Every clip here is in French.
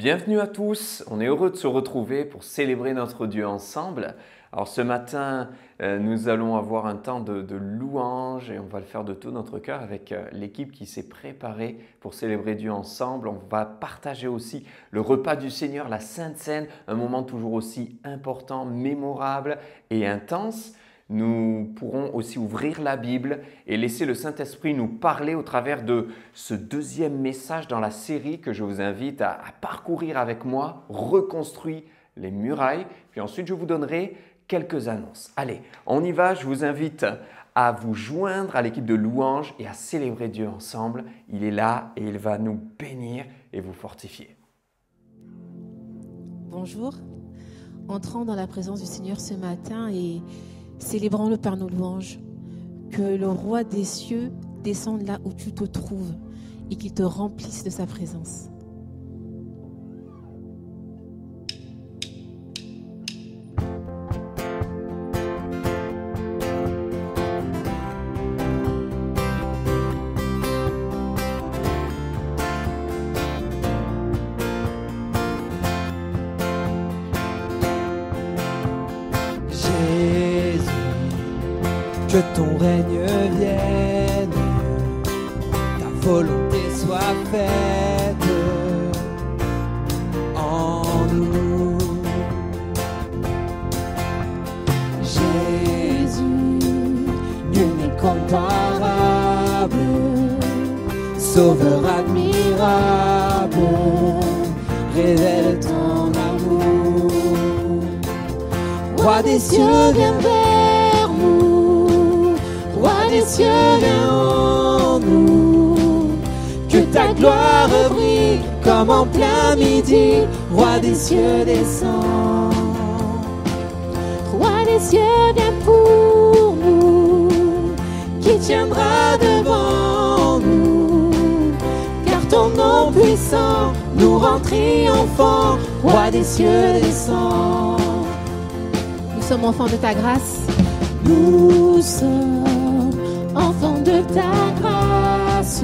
Bienvenue à tous, on est heureux de se retrouver pour célébrer notre Dieu ensemble. Alors ce matin, nous allons avoir un temps de louange et on va le faire de tout notre cœur avec l'équipe qui s'est préparée pour célébrer Dieu ensemble. On va partager aussi le repas du Seigneur, la Sainte Seine, un moment toujours aussi important, mémorable et intense. Nous pourrons aussi ouvrir la Bible et laisser le Saint-Esprit nous parler au travers de ce deuxième message dans la série que je vous invite à parcourir avec moi, Reconstruis les murailles. Puis ensuite, je vous donnerai quelques annonces. Allez, on y va. Je vous invite à vous joindre à l'équipe de louanges et à célébrer Dieu ensemble. Il est là et il va nous bénir et vous fortifier. Bonjour, entrons dans la présence du Seigneur ce matin et célébrons-le par nos louanges. Que le roi des cieux descende là où tu te trouves et qu'il te remplisse de sa présence. Que ton règne vienne, ta volonté soit faite en nous. Jésus, nul n'est comparable, Sauveur admirable, révèle ton amour. Roi des cieux, viens vers nous. Roi des cieux, viens en nous. Que ta gloire brille comme en plein midi. Roi des cieux, descends. Roi des cieux, viens pour nous. Qui tiendra devant nous? Car ton nom puissant nous rend triomphants. Roi des cieux, descends. Nous sommes enfants de ta grâce. Nous sommes enfants de ta grâce,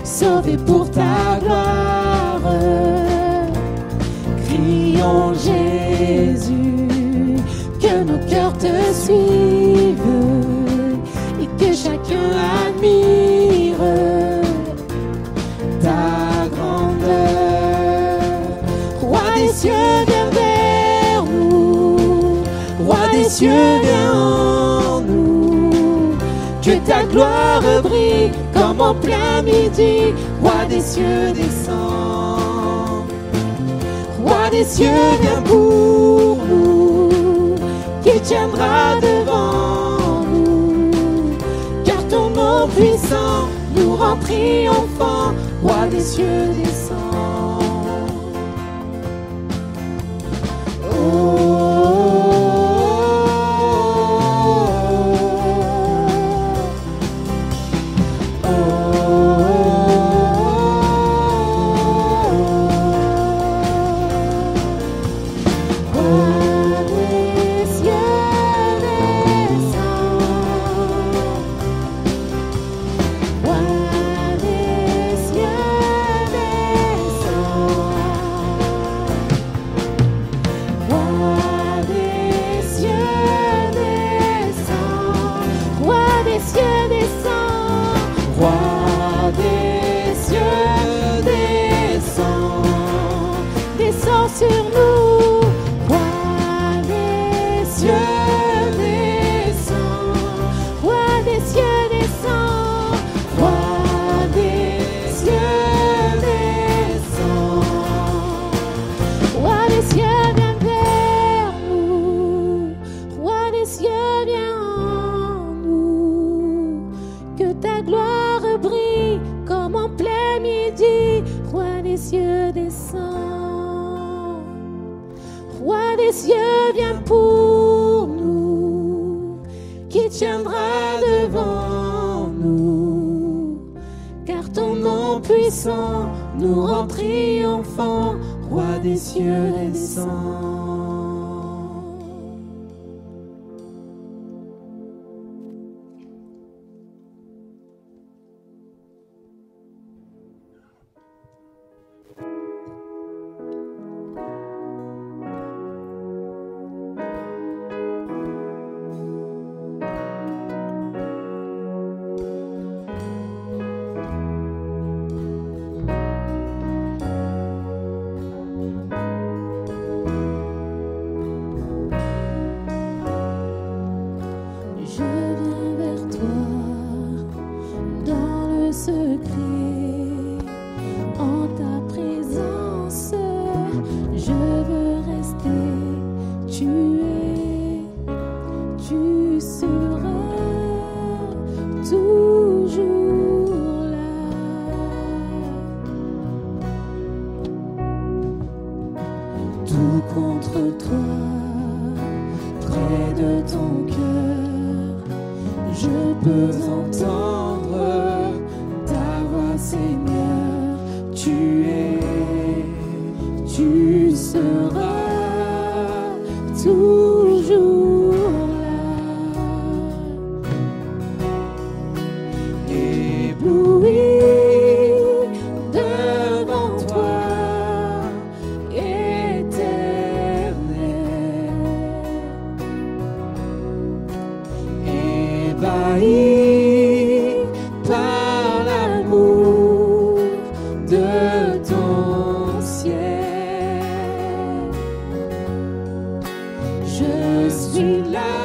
sauvés pour ta gloire. Crions Jésus, que nos cœurs te suivent et que chacun admire ta grandeur. Roi des cieux, viens vers nous. Roi des cieux, viens en nous. Que ta gloire brille comme en plein midi. Roi des cieux, descends. Roi des cieux, viens pour nous. Qui tiendra devant nous? Car ton nom puissant nous rend triomphants. Roi des cieux, descends. Sur nous, roi des cieux, descends. Roi des cieux, descends. Roi des cieux, descends. Roi des cieux, viens vers nous. Roi des cieux, viens en nous. Que ta gloire brille comme en plein midi. Roi des cieux, descends. Roi des cieux, viens pour nous. Qui tiendra devant nous? Car ton nom puissant nous rend triomphants. Roi des cieux, descends. toujours là. Tout contre toi, près de ton cœur, je peux entendre ta voix, Seigneur. Tu es, tu seras toujours là. Ébloui devant toi, Éternel, ébahi par l'amour de ton ciel. Je suis là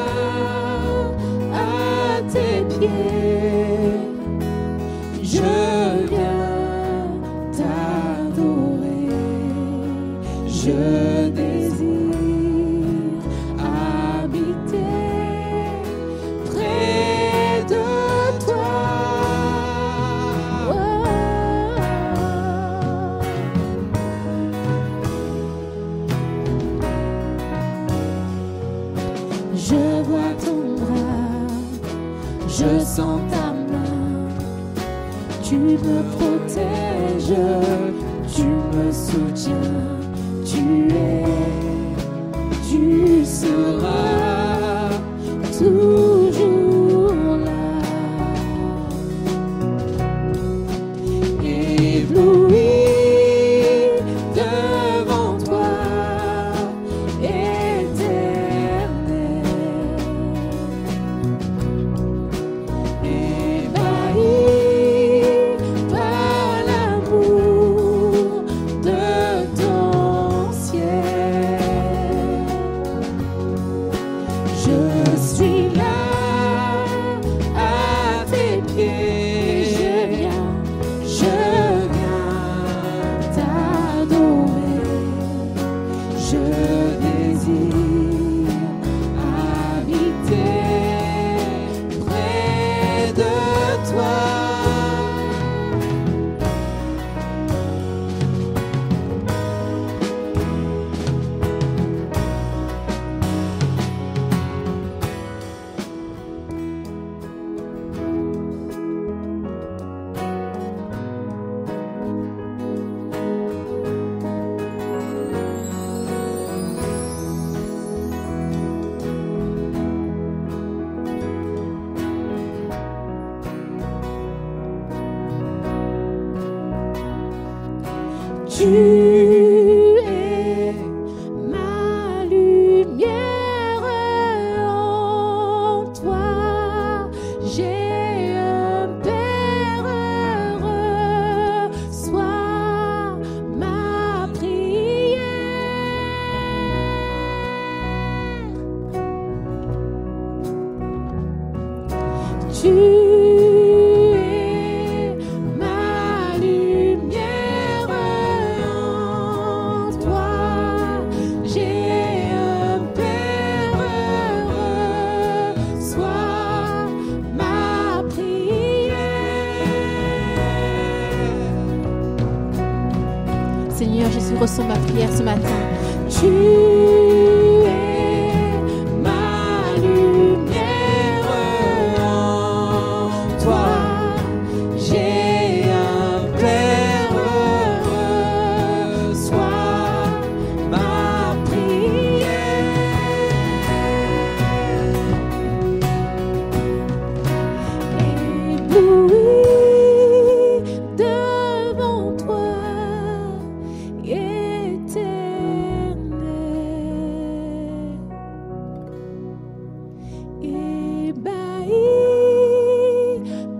à tes pieds, je viens t'adorer, je désire habiter près de toi. Je vois ton bras, je sens ta main, tu me protèges, tu me soutiens, tu seras toujours là. Ébloui devant toi, Éternel, ébahi par l'amour de ton ciel. Je suis là à tes pieds, je viens t'adorer, je désire habiter près de toi. Tu es ma lumière, en toi j'ai un Père heureux, sois ma prière. Tu es ma lumière, en toi j'ai un Père heureux, sois ma prière. Seigneur Jésus, reçois ma prière ce matin. Tu es ma lumière, en toi j'ai un Père heureux, sois ma prière. Ébloui devant toi, Éternel, ébahi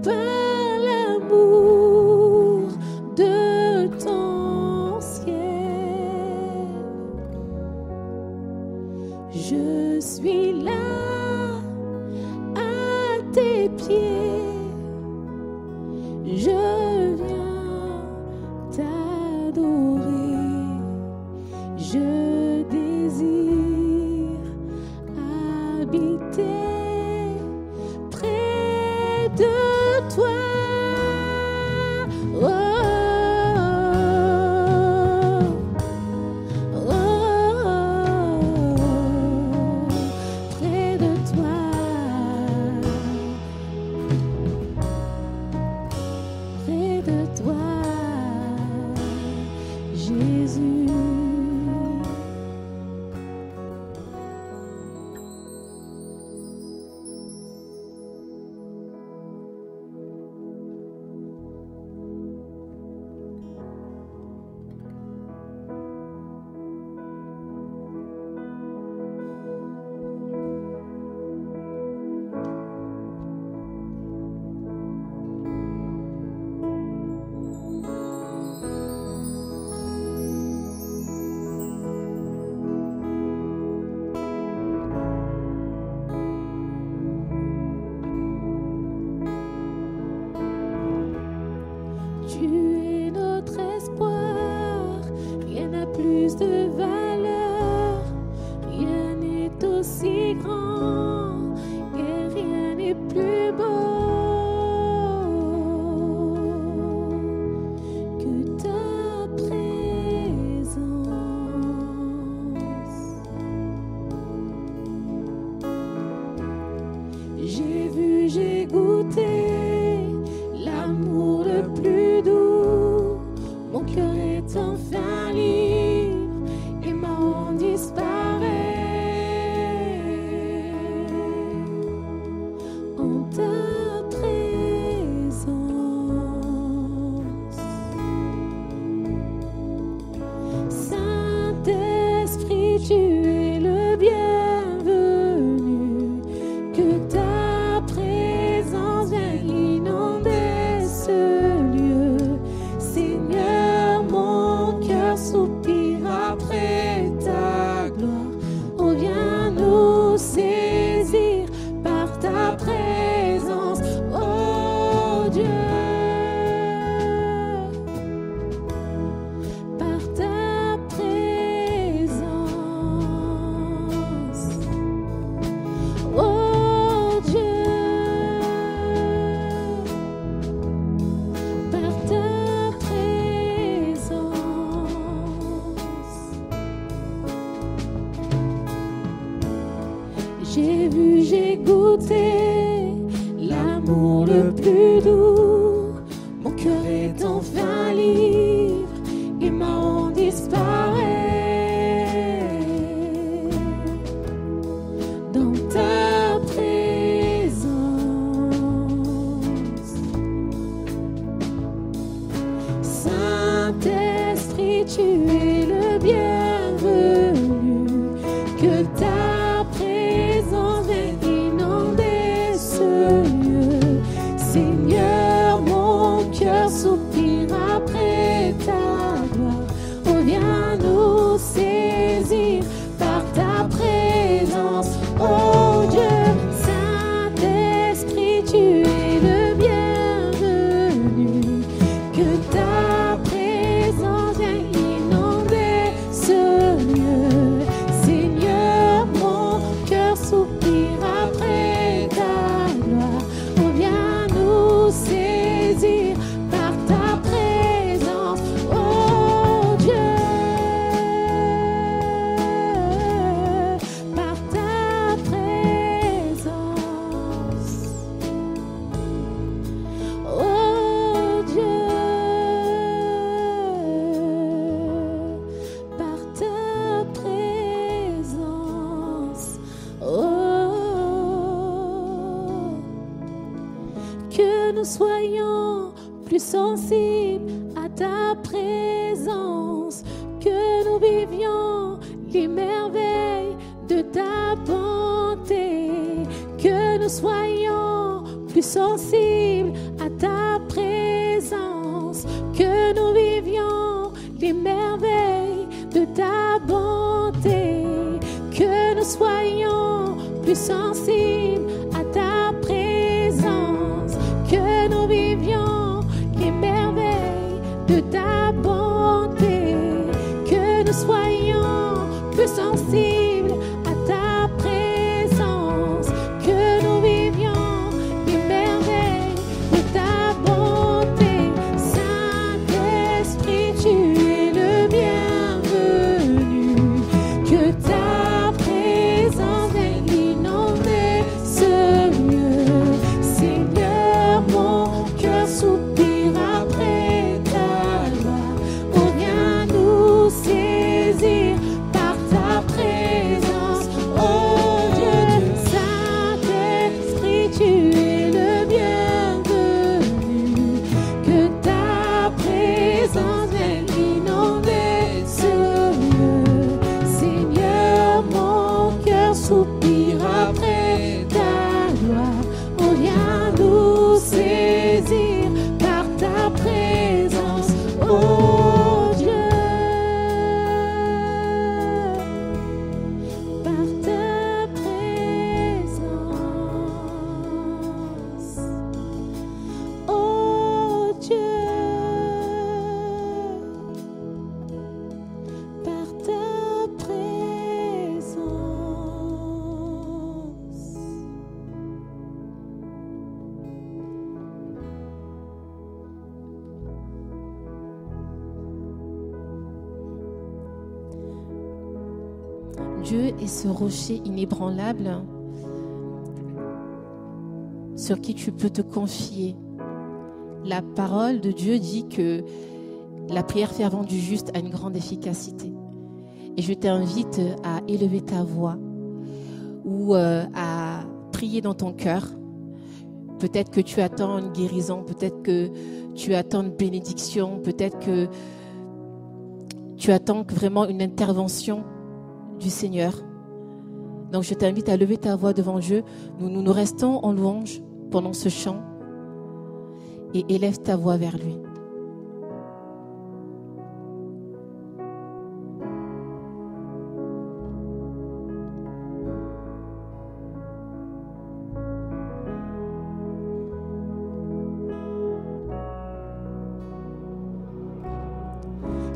par l'amour de ton ciel. Je suis là à tes pieds, je viens t'adorer, je désire habiter près de goûté l'amour le plus doux. Mon cœur est enfin libre et ma honte disparaît. En ta présence, Saint-Esprit, tu es le bienvenu. Que ta présence vienne inonder ce lieu. Seigneur, mon cœur soupire après ta gloire. Oh, viens nous saisir par ta présence, oh Dieu. Par ta présence, oh Dieu. Par ta présence, j'ai vu, j'ai goûté l'amour le plus doux. Mon cœur est enfin libre et ma honte disparaît. Dans ta présence, Saint-Esprit, tu es le bienvenu. Que ta présence vienne inonder ce lieu. Seigneur, mon cœur soupire après ta gloire. Oh, viens nous saisir par ta présence, oh Dieu. Saint-Esprit, tu es le bienvenu. Que ta présence vienne inonder ce lieu. Seigneur, mon cœur soupire après ta gloire. Oh, viens nous saisir par ta présence, oh Dieu. Par ta présence, oh Dieu. Par ta présence, oh. Que nous soyons plus sensibles à ta présence, que nous vivions les merveilles de ta bonté, que nous soyons plus sensibles à ta présence, que nous vivions les merveilles de ta bonté, que nous soyons plus sensibles à ta présence, que nous vivions les merveilles de ta bonté, que nous soyons plus sensibles à ta présence, que nous vivions les merveilles de ta bonté. Saint-Esprit, tu es le bienvenu. Que ta présence vienne inonder ce lieu. Seigneur, mon cœur soupire après ta gloire. Oh, viens nous saisir par ta présence, oh Dieu. Saint-Esprit, tu es le bienvenu. Que ta présence vienne inonder ce lieu. Seigneur, mon cœur soupire après ta gloire. Oh, viens nous saisir par ta présence, oh Dieu. Par ta présence, oh Dieu. Par ta présence. Dieu est ce rocher inébranlable sur qui tu peux te confier. La parole de Dieu dit que la prière fervente du juste a une grande efficacité. Et je t'invite à élever ta voix ou à prier dans ton cœur. Peut-être que tu attends une guérison, peut-être que tu attends une bénédiction, peut-être que tu attends vraiment une intervention du Seigneur. Donc je t'invite à lever ta voix devant Dieu. Nous restons en louange pendant ce chant et élève ta voix vers lui.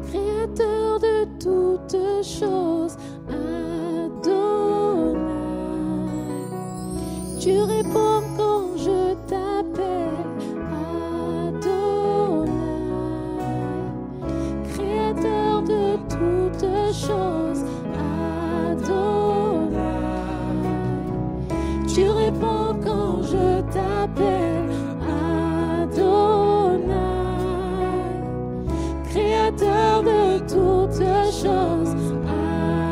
Créateur de toutes choses, Adonai, tu réponds quand je t'appelle, Adonai, créateur de toutes choses, Adonai, tu réponds quand je t'appelle, Adonai, créateur de toutes choses, Adonai,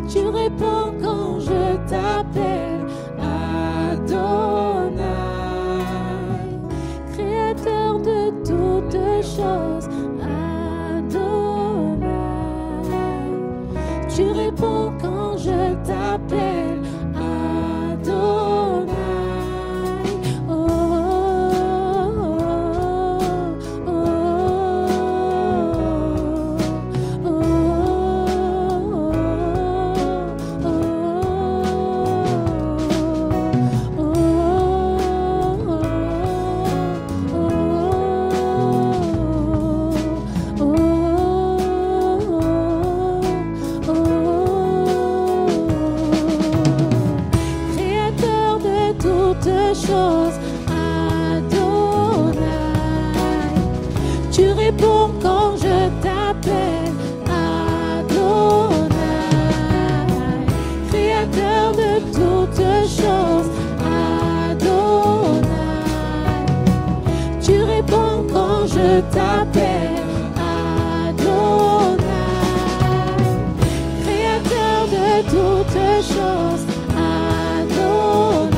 tu réponds quand je t'appelle, Adonai, créateur de toutes choses, Adonai, tu réponds quand je t'appelle, Adonai. Créateur de toutes choses, Adonai, tu réponds quand je t'appelle, Adonai, créateur de toutes choses, Adonai, tu réponds quand je t'appelle, Adonai, créateur de toutes choses, Adonai,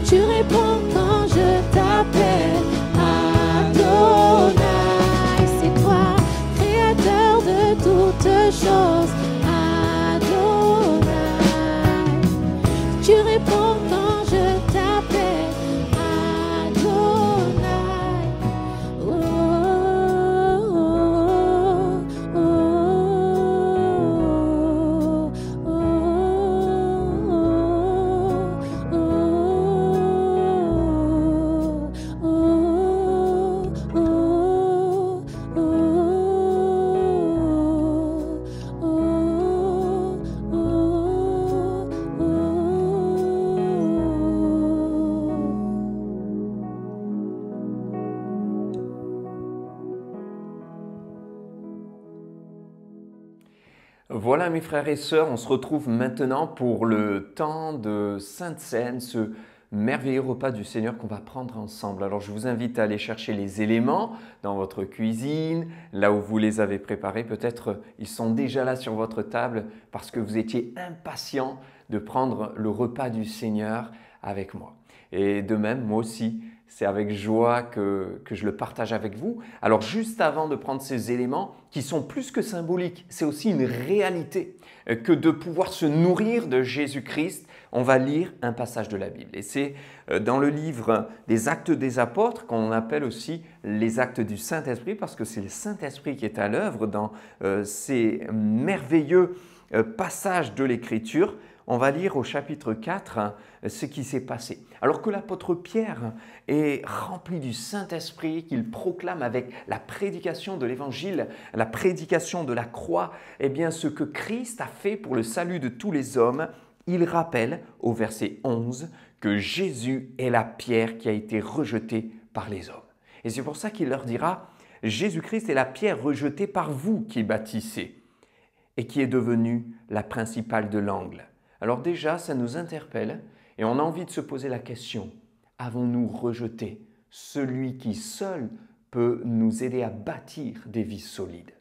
tu réponds quand je t'appelle, Adonai, c'est toi, créateur de toutes choses, Adonai, tu réponds quand je t'appelle, Adonai. Oh, oh, oh, oh, Voilà mes frères et sœurs, on se retrouve maintenant pour le temps de Sainte Seine, ce merveilleux repas du Seigneur qu'on va prendre ensemble. Alors je vous invite à aller chercher les éléments dans votre cuisine, là où vous les avez préparés. Peut-être ils sont déjà là sur votre table parce que vous étiez impatient de prendre le repas du Seigneur avec moi. Et de même, moi aussi, c'est avec joie que je le partage avec vous. Alors juste avant de prendre ces éléments qui sont plus que symboliques, c'est aussi une réalité que de pouvoir se nourrir de Jésus-Christ, on va lire un passage de la Bible. Et c'est dans le livre des Actes des Apôtres qu'on appelle aussi les Actes du Saint-Esprit parce que c'est le Saint-Esprit qui est à l'œuvre dans ces merveilleux passages de l'Écriture. On va lire au chapitre 4 ce qui s'est passé. Alors que l'apôtre Pierre est rempli du Saint-Esprit, qu'il proclame avec la prédication de l'Évangile, la prédication de la croix, eh bien ce que Christ a fait pour le salut de tous les hommes, il rappelle au verset 11 que Jésus est la pierre qui a été rejetée par les hommes. Et c'est pour ça qu'il leur dira « Jésus-Christ est la pierre rejetée par vous qui bâtissez et qui est devenue la principale de l'angle. Alors déjà, ça nous interpelle et on a envie de se poser la question, avons-nous rejeté celui qui seul peut nous aider à bâtir des vies solides?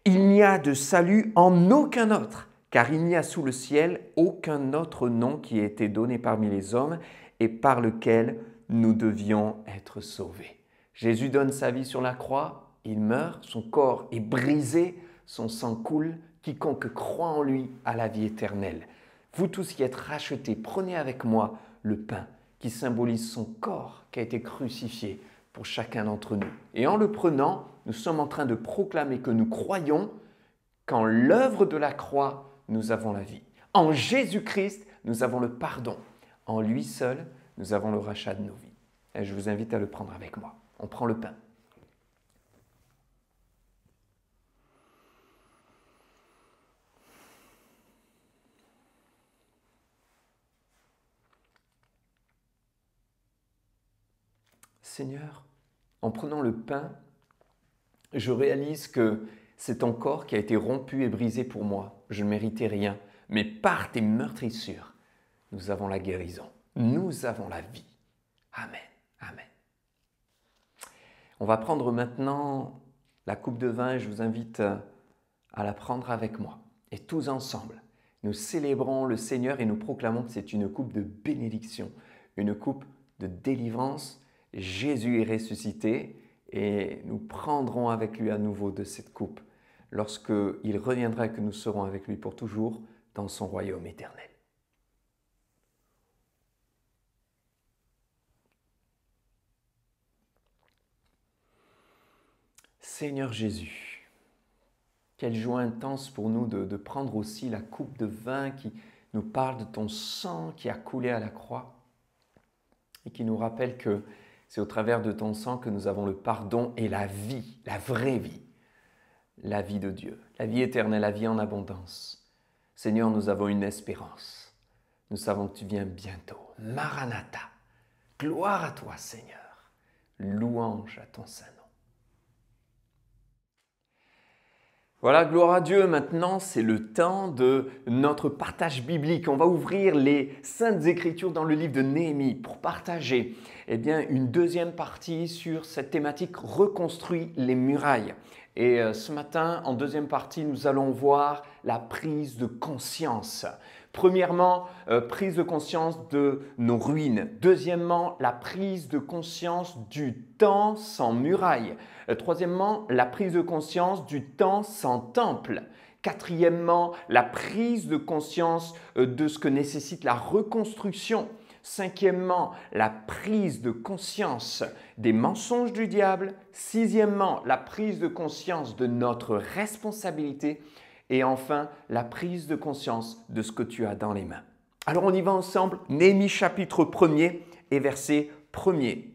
Il n'y a de salut en aucun autre, car il n'y a sous le ciel aucun autre nom qui ait été donné parmi les hommes et par lequel nous devions être sauvés. Jésus donne sa vie sur la croix, il meurt, son corps est brisé, son sang coule, quiconque croit en lui a la vie éternelle. Vous tous qui êtes rachetés, prenez avec moi le pain qui symbolise son corps qui a été crucifié pour chacun d'entre nous. Et en le prenant, nous sommes en train de proclamer que nous croyons qu'en l'œuvre de la croix, nous avons la vie. En Jésus-Christ, nous avons le pardon. En lui seul, nous avons le rachat de nos vies. Et je vous invite à le prendre avec moi. On prend le pain. Seigneur, en prenant le pain, je réalise que c'est ton corps qui a été rompu et brisé pour moi. Je ne méritais rien, mais par tes meurtrissures, nous avons la guérison. Nous avons la vie. Amen. Amen. On va prendre maintenant la coupe de vin et je vous invite à la prendre avec moi. Et tous ensemble, nous célébrons le Seigneur et nous proclamons que c'est une coupe de bénédiction, une coupe de délivrance. Jésus est ressuscité et nous prendrons avec lui à nouveau de cette coupe lorsqu'il reviendra et que nous serons avec lui pour toujours dans son royaume éternel. Seigneur Jésus, quelle joie intense pour nous de prendre aussi la coupe de vin qui nous parle de ton sang qui a coulé à la croix et qui nous rappelle que c'est au travers de ton sang que nous avons le pardon et la vie, la vraie vie, la vie de Dieu, la vie éternelle, la vie en abondance. Seigneur, nous avons une espérance. Nous savons que tu viens bientôt. Maranatha, gloire à toi Seigneur, louange à ton saint nom. Voilà, gloire à Dieu. Maintenant, c'est le temps de notre partage biblique. On va ouvrir les Saintes Écritures dans le livre de Néhémie pour partager une deuxième partie sur cette thématique « Reconstruis les murailles ». Et ce matin, en deuxième partie, nous allons voir la prise de conscience. Premièrement, prise de conscience de nos ruines. Deuxièmement, la prise de conscience du temps sans murailles. Troisièmement, la prise de conscience du temps sans temple. Quatrièmement, la prise de conscience de ce que nécessite la reconstruction. Cinquièmement, la prise de conscience des mensonges du diable. Sixièmement, la prise de conscience de notre responsabilité. Et enfin, la prise de conscience de ce que tu as dans les mains. Alors on y va ensemble. Néhémie chapitre 1er et verset 1er.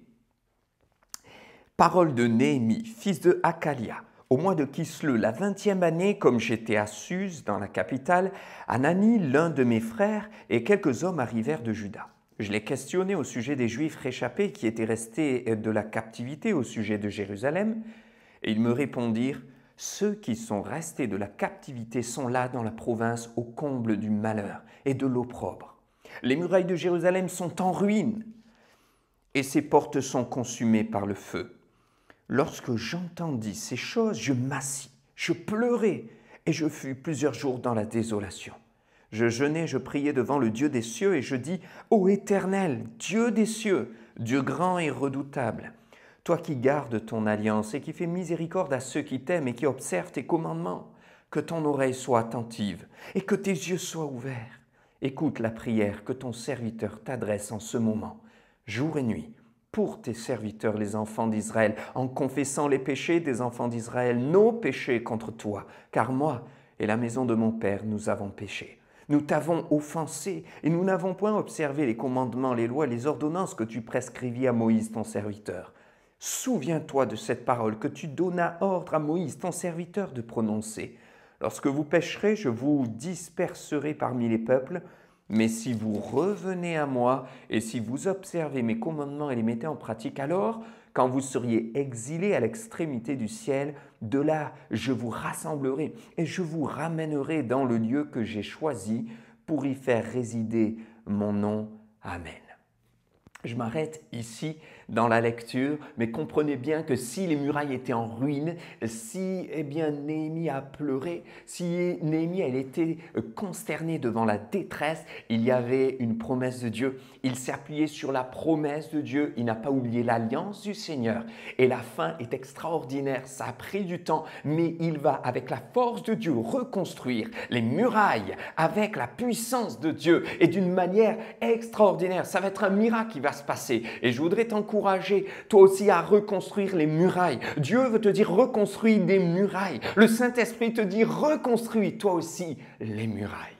Parole de Néhémie, fils de Hakalia. Au mois de Kislev, la 20e année, comme j'étais à Suse, dans la capitale, Anani, l'un de mes frères, et quelques hommes arrivèrent de Juda. Je les questionnai au sujet des Juifs réchappés qui étaient restés de la captivité au sujet de Jérusalem, et ils me répondirent, « Ceux qui sont restés de la captivité sont là dans la province au comble du malheur et de l'opprobre. Les murailles de Jérusalem sont en ruine, et ses portes sont consumées par le feu. » Lorsque j'entendis ces choses, je m'assis, je pleurai et je fus plusieurs jours dans la désolation. Je jeûnai, je priai devant le Dieu des cieux et je dis « Ô Éternel, Dieu des cieux, Dieu grand et redoutable, toi qui gardes ton alliance et qui fais miséricorde à ceux qui t'aiment et qui observent tes commandements, que ton oreille soit attentive et que tes yeux soient ouverts. Écoute la prière que ton serviteur t'adresse en ce moment, jour et nuit, pour tes serviteurs les enfants d'Israël, en confessant les péchés des enfants d'Israël, nos péchés contre toi, car moi et la maison de mon Père, nous avons péché. Nous t'avons offensé et nous n'avons point observé les commandements, les lois, les ordonnances que tu prescrivis à Moïse ton serviteur. Souviens-toi de cette parole que tu donnas ordre à Moïse ton serviteur de prononcer. Lorsque vous pécherez, je vous disperserai parmi les peuples Mais si vous revenez à moi et si vous observez mes commandements et les mettez en pratique, alors, quand vous seriez exilés à l'extrémité du ciel, de là je vous rassemblerai et je vous ramènerai dans le lieu que j'ai choisi pour y faire résider mon nom. Amen. Je m'arrête ici dans la lecture, mais comprenez bien que si les murailles étaient en ruine, si Néhémie a pleuré, si Néhémie elle était consterné devant la détresse, il y avait une promesse de Dieu. Il s'est appuyé sur la promesse de Dieu, il n'a pas oublié l'alliance du Seigneur. Et la fin est extraordinaire, ça a pris du temps, mais il va avec la force de Dieu reconstruire les murailles avec la puissance de Dieu et d'une manière extraordinaire. Ça va être un miracle qui va se passer. Et je voudrais t'encourager, toi aussi, à reconstruire les murailles. Dieu veut te dire reconstruis des murailles. Le Saint-Esprit te dit reconstruis toi aussi les murailles.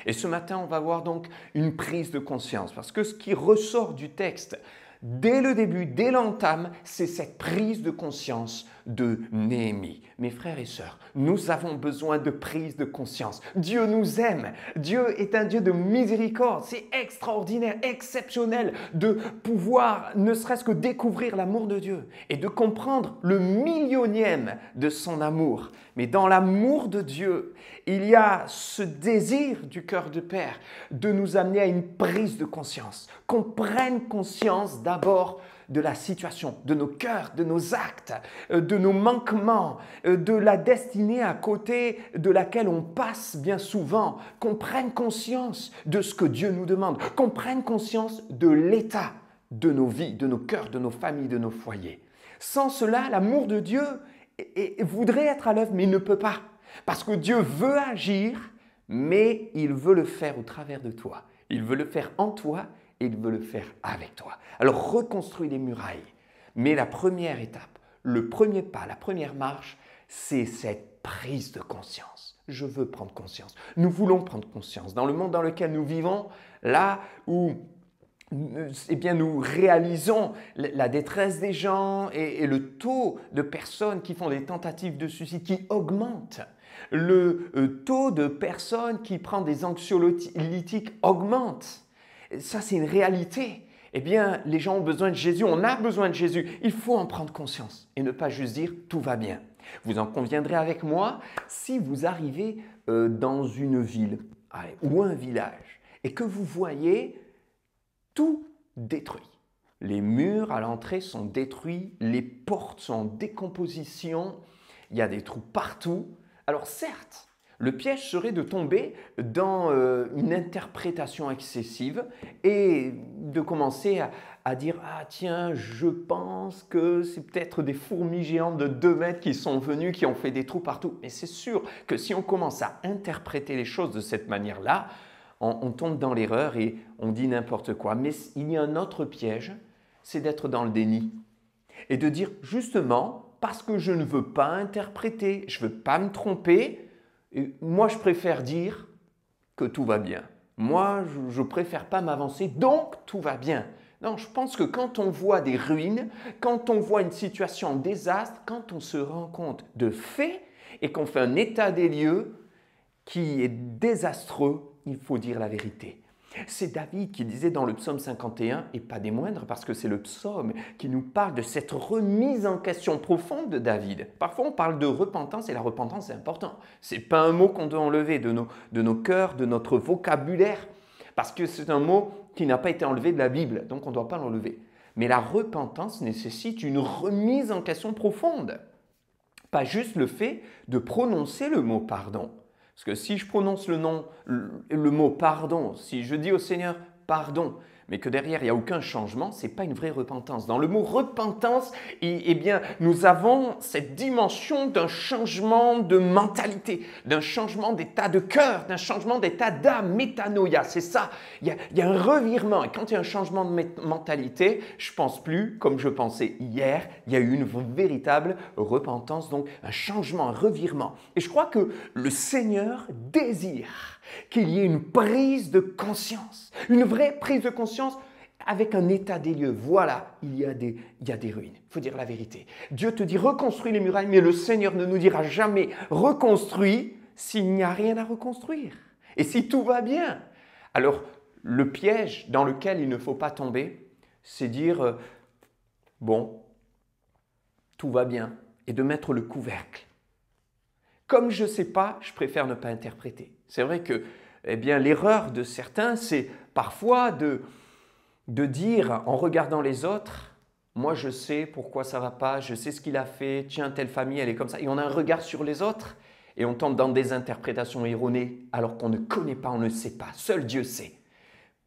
Et ce matin, on va voir donc une prise de conscience parce que ce qui ressort du texte, dès le début, dès l'entame, c'est cette prise de conscience de Néhémie. Mes frères et sœurs, nous avons besoin de prise de conscience. Dieu nous aime. Dieu est un Dieu de miséricorde. C'est extraordinaire, exceptionnel de pouvoir ne serait-ce que découvrir l'amour de Dieu et de comprendre le millionième de son amour. Mais dans l'amour de Dieu, il y a ce désir du cœur de Père de nous amener à une prise de conscience, qu'on prenne conscience d'abord de la situation, de nos cœurs, de nos actes, de nos manquements, de la destinée à côté de laquelle on passe bien souvent, qu'on prenne conscience de ce que Dieu nous demande, qu'on prenne conscience de l'état de nos vies, de nos cœurs, de nos familles, de nos foyers. Sans cela, l'amour de Dieu voudrait être à l'œuvre, mais il ne peut pas. Parce que Dieu veut agir, mais il veut le faire au travers de toi. Il veut le faire en toi et il veut le faire avec toi. Alors reconstruis les murailles. Mais la première étape, le premier pas, la première marche, c'est cette prise de conscience. Je veux prendre conscience. Nous voulons prendre conscience. Dans le monde dans lequel nous vivons, là où nous réalisons la détresse des gens et le taux de personnes qui font des tentatives de suicide qui augmente. Le taux de personnes qui prennent des anxiolytiques augmente. Ça, c'est une réalité. Les gens ont besoin de Jésus, on a besoin de Jésus. Il faut en prendre conscience et ne pas juste dire « tout va bien ». Vous en conviendrez avec moi, si vous arrivez dans une ville ou un village et que vous voyez tout détruit. Les murs à l'entrée sont détruits, les portes sont en décomposition, il y a des trous partout. Alors certes, le piège serait de tomber dans une interprétation excessive et de commencer à dire « Ah tiens, je pense que c'est peut-être des fourmis géantes de 2 mètres qui sont venues, qui ont fait des trous partout. » Mais c'est sûr que si on commence à interpréter les choses de cette manière-là, on tombe dans l'erreur et on dit n'importe quoi. Mais il y a un autre piège, c'est d'être dans le déni et de dire justement, parce que je ne veux pas interpréter, je ne veux pas me tromper, et moi je préfère dire que tout va bien. Moi, je ne préfère pas m'avancer, donc tout va bien. Non, je pense que quand on voit des ruines, quand on voit une situation en désastre, quand on se rend compte de faits et qu'on fait un état des lieux qui est désastreux, il faut dire la vérité. C'est David qui disait dans le psaume 51, et pas des moindres parce que c'est le psaume qui nous parle de cette remise en question profonde de David. Parfois on parle de repentance et la repentance c'est important. Ce n'est pas un mot qu'on doit enlever de nos cœurs, de notre vocabulaire, parce que c'est un mot qui n'a pas été enlevé de la Bible, donc on ne doit pas l'enlever. Mais la repentance nécessite une remise en question profonde. Pas juste le fait de prononcer le mot pardon. Parce que si je prononce le mot pardon, si je dis au Seigneur pardon, mais que derrière il n'y a aucun changement, ce n'est pas une vraie repentance. Dans le mot repentance, nous avons cette dimension d'un changement de mentalité, d'un changement d'état de cœur, d'un changement d'état d'âme, métanoïa, c'est ça. Il y a un revirement et quand il y a un changement de mentalité, je ne pense plus comme je pensais hier, il y a eu une véritable repentance, donc un changement, un revirement. Et je crois que le Seigneur désire qu'il y ait une prise de conscience, une vraie prise de conscience avec un état des lieux. Voilà, il y a des ruines. Il faut dire la vérité. Dieu te dit reconstruis les murailles, mais le Seigneur ne nous dira jamais reconstruis s'il n'y a rien à reconstruire. Et si tout va bien. Alors, le piège dans lequel il ne faut pas tomber, c'est dire bon, tout va bien, et de mettre le couvercle. Comme je ne sais pas, je préfère ne pas interpréter. C'est vrai que l'erreur de certains, c'est parfois de dire en regardant les autres, moi je sais pourquoi ça ne va pas, je sais ce qu'il a fait, tiens, telle famille, elle est comme ça. Et on a un regard sur les autres et on tombe dans des interprétations erronées alors qu'on ne connaît pas, on ne sait pas. Seul Dieu sait.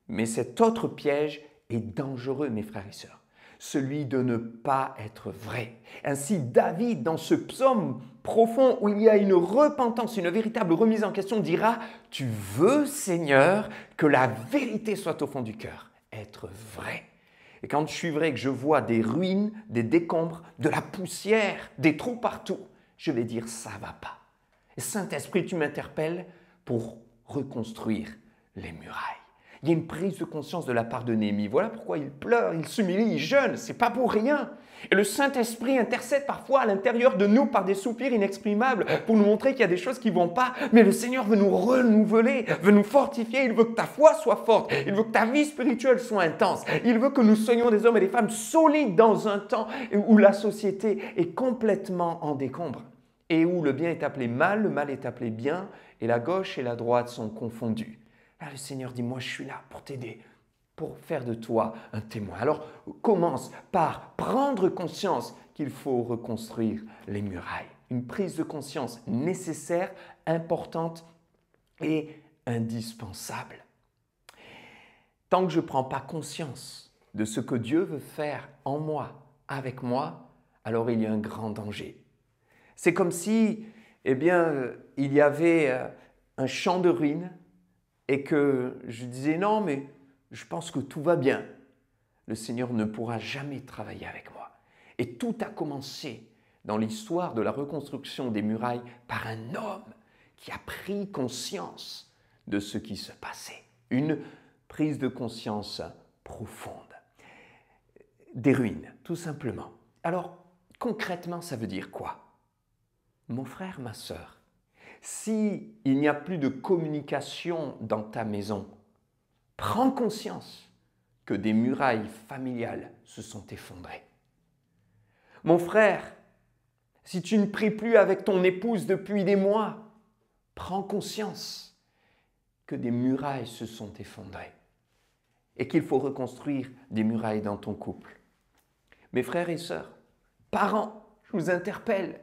Mais cet autre piège est dangereux, mes frères et sœurs. Celui de ne pas être vrai. Ainsi, David, dans ce psaume profond où il y a une repentance, une véritable remise en question, dira « Tu veux, Seigneur, que la vérité soit au fond du cœur. » Être vrai. Et quand je suis vrai, que je vois des ruines, des décombres, de la poussière, des trous partout, je vais dire « ça va pas ». Et Saint-Esprit, tu m'interpelles pour reconstruire les murailles. Il y a une prise de conscience de la part de Néhémie. Voilà pourquoi il pleure, il s'humilie, il jeûne. Ce n'est pas pour rien. Et le Saint-Esprit intercède parfois à l'intérieur de nous par des soupirs inexprimables pour nous montrer qu'il y a des choses qui ne vont pas. Mais le Seigneur veut nous renouveler, veut nous fortifier. Il veut que ta foi soit forte. Il veut que ta vie spirituelle soit intense. Il veut que nous soyons des hommes et des femmes solides dans un temps où la société est complètement en décombre. Et où le bien est appelé mal, le mal est appelé bien, et la gauche et la droite sont confondues. Là, le Seigneur dit, moi je suis là pour t'aider, pour faire de toi un témoin. Alors, commence par prendre conscience qu'il faut reconstruire les murailles. Une prise de conscience nécessaire, importante et indispensable. Tant que je ne prends pas conscience de ce que Dieu veut faire en moi, avec moi, alors il y a un grand danger. C'est comme si, il y avait un champ de ruines, et que je disais non, mais je pense que tout va bien. Le Seigneur ne pourra jamais travailler avec moi. Et tout a commencé dans l'histoire de la reconstruction des murailles par un homme qui a pris conscience de ce qui se passait. Une prise de conscience profonde. Des ruines, tout simplement. Alors, concrètement, ça veut dire quoi? Mon frère, ma sœur, s'il n'y a plus de communication dans ta maison, prends conscience que des murailles familiales se sont effondrées. Mon frère, si tu ne pries plus avec ton épouse depuis des mois, prends conscience que des murailles se sont effondrées et qu'il faut reconstruire des murailles dans ton couple. Mes frères et sœurs, parents, je vous interpelle.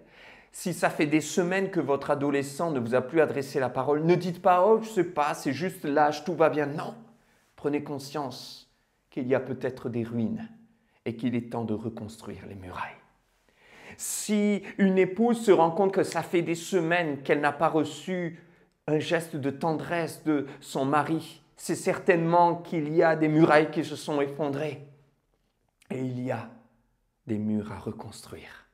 Si ça fait des semaines que votre adolescent ne vous a plus adressé la parole, ne dites pas « Oh, je ne sais pas, c'est juste l'âge, tout va bien ». Non, prenez conscience qu'il y a peut-être des ruines et qu'il est temps de reconstruire les murailles. Si une épouse se rend compte que ça fait des semaines qu'elle n'a pas reçu un geste de tendresse de son mari, c'est certainement qu'il y a des murailles qui se sont effondrées et il y a des murs à reconstruire.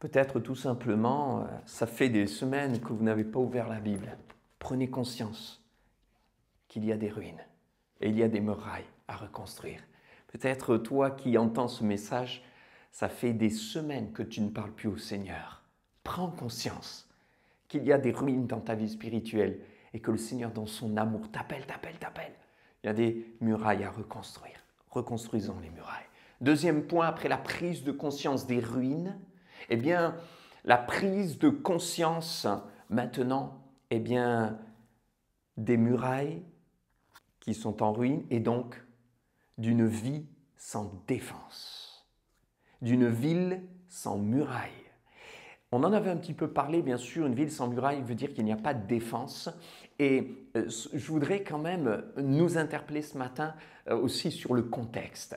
Peut-être tout simplement, ça fait des semaines que vous n'avez pas ouvert la Bible. Prenez conscience qu'il y a des ruines et il y a des murailles à reconstruire. Peut-être toi qui entends ce message, ça fait des semaines que tu ne parles plus au Seigneur. Prends conscience qu'il y a des ruines dans ta vie spirituelle et que le Seigneur, dans son amour, t'appelle. Il y a des murailles à reconstruire. Reconstruisons les murailles. Deuxième point, après la prise de conscience des ruines, la prise de conscience maintenant, des murailles qui sont en ruine et donc d'une vie sans défense, d'une ville sans murailles. On en avait un petit peu parlé, bien sûr, une ville sans murailles veut dire qu'il n'y a pas de défense. Et je voudrais quand même nous interpeller ce matin aussi sur le contexte.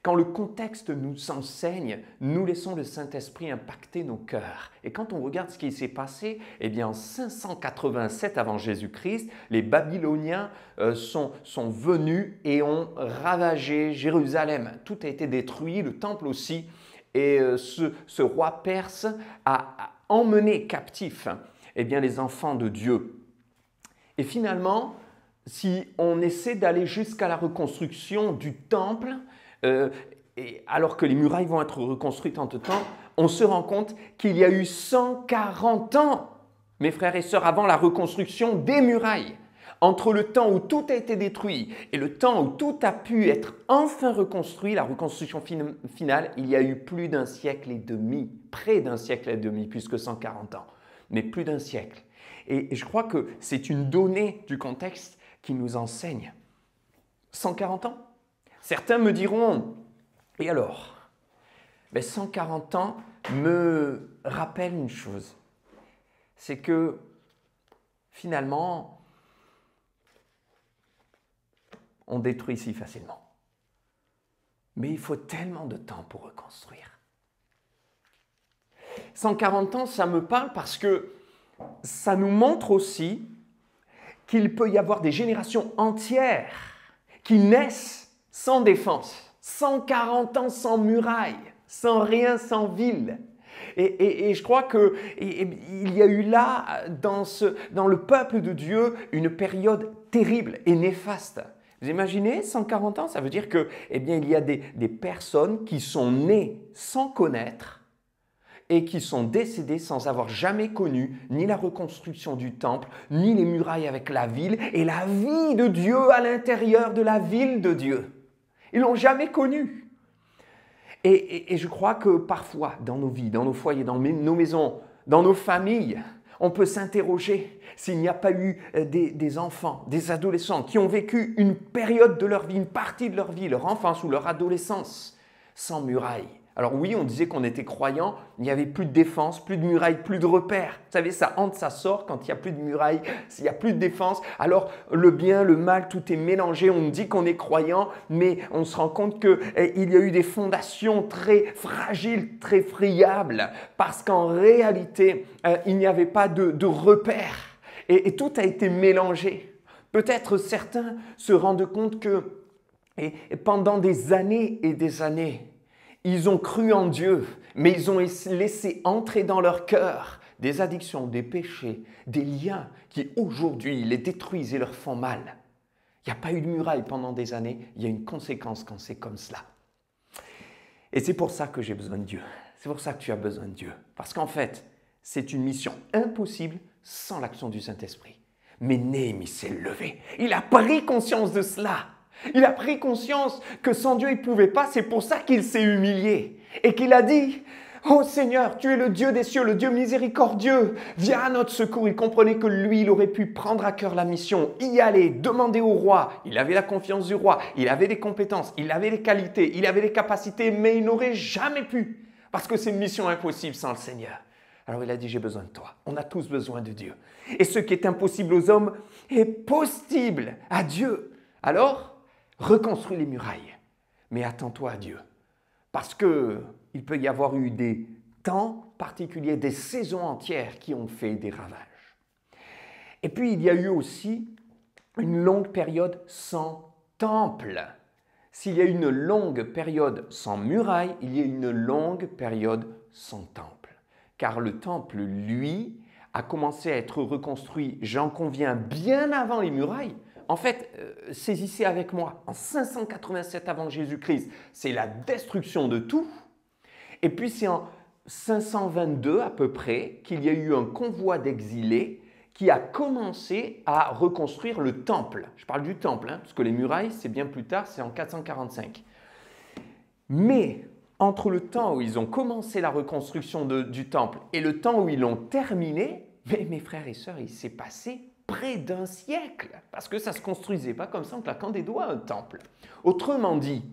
Quand le contexte nous enseigne, nous laissons le Saint-Esprit impacter nos cœurs. Et quand on regarde ce qui s'est passé, en 587 avant Jésus-Christ, les Babyloniens sont venus et ont ravagé Jérusalem. Tout a été détruit, le temple aussi. Et ce roi perse a emmené captifs les enfants de Dieu. Et finalement, si on essaie d'aller jusqu'à la reconstruction du temple, alors que les murailles vont être reconstruites entre-temps, on se rend compte qu'il y a eu 140 ans, mes frères et sœurs, avant la reconstruction des murailles. Entre le temps où tout a été détruit et le temps où tout a pu être enfin reconstruit, la reconstruction finale, il y a eu plus d'un siècle et demi, près d'un siècle et demi, plus que 140 ans, mais plus d'un siècle. Et je crois que c'est une donnée du contexte qui nous enseigne. 140 ans? Certains me diront, et alors? Mais 140 ans me rappellent une chose, c'est que finalement, on détruit si facilement. Mais il faut tellement de temps pour reconstruire. 140 ans, ça me parle parce que ça nous montre aussi qu'il peut y avoir des générations entières qui naissent sans défense. 140 ans sans muraille, sans rien, sans ville. Et je crois qu'il y a eu là, dans le peuple de Dieu, une période terrible et néfaste. Vous imaginez, 140 ans, ça veut dire que, il y a des personnes qui sont nées sans connaître et qui sont décédées sans avoir jamais connu ni la reconstruction du temple, ni les murailles avec la ville et la vie de Dieu à l'intérieur de la ville de Dieu. Ils l'ont jamais connu. Et je crois que parfois, dans nos vies, dans nos foyers, dans nos maisons, dans nos familles, on peut s'interroger s'il n'y a pas eu des enfants, des adolescents qui ont vécu une période de leur vie, une partie de leur vie, leur enfance ou leur adolescence, sans muraille. Alors oui, on disait qu'on était croyants, il n'y avait plus de défense, plus de muraille, plus de repères. Vous savez, ça entre, ça sort quand il n'y a plus de muraille, s'il n'y a plus de défense. Alors le bien, le mal, tout est mélangé. On dit qu'on est croyant, mais on se rend compte qu'il y a eu des fondations très fragiles, très friables, parce qu'en réalité, il n'y avait pas de repères. Et tout a été mélangé. Peut-être certains se rendent compte que pendant des années et des années, ils ont cru en Dieu, mais ils ont laissé entrer dans leur cœur des addictions, des péchés, des liens qui aujourd'hui les détruisent et leur font mal. Il n'y a pas eu de muraille pendant des années, il y a une conséquence quand c'est comme cela. Et c'est pour ça que j'ai besoin de Dieu. C'est pour ça que tu as besoin de Dieu. Parce qu'en fait, c'est une mission impossible sans l'action du Saint-Esprit. Mais Néhémie s'est levé. Il a pris conscience de cela. Il a pris conscience que sans Dieu, il ne pouvait pas. C'est pour ça qu'il s'est humilié et qu'il a dit « Oh Seigneur, tu es le Dieu des cieux, le Dieu miséricordieux. Viens à notre secours. » Il comprenait que lui, il aurait pu prendre à cœur la mission, y aller, demander au roi. Il avait la confiance du roi, il avait les compétences, il avait les qualités, il avait les capacités, mais il n'aurait jamais pu parce que c'est une mission impossible sans le Seigneur. Alors il a dit « J'ai besoin de toi. » On a tous besoin de Dieu. Et ce qui est impossible aux hommes est possible à Dieu. Alors, reconstruis les murailles, mais attends-toi à Dieu. Parce qu'il peut y avoir eu des temps particuliers, des saisons entières qui ont fait des ravages. Et puis, il y a eu aussi une longue période sans temple. S'il y a eu une longue période sans muraille, il y a une longue période sans temple. Car le temple, lui, a commencé à être reconstruit, j'en conviens, bien avant les murailles. En fait, saisissez avec moi, en 587 avant Jésus-Christ, c'est la destruction de tout. Et puis c'est en 522 à peu près qu'il y a eu un convoi d'exilés qui a commencé à reconstruire le temple. Je parle du temple, parce que les murailles, c'est bien plus tard, c'est en 445. Mais entre le temps où ils ont commencé la reconstruction du temple et le temps où ils l'ont terminé, mes frères et sœurs, il s'est passé près d'un siècle, parce que ça ne se construisait pas comme ça en claquant des doigts, un temple. Autrement dit,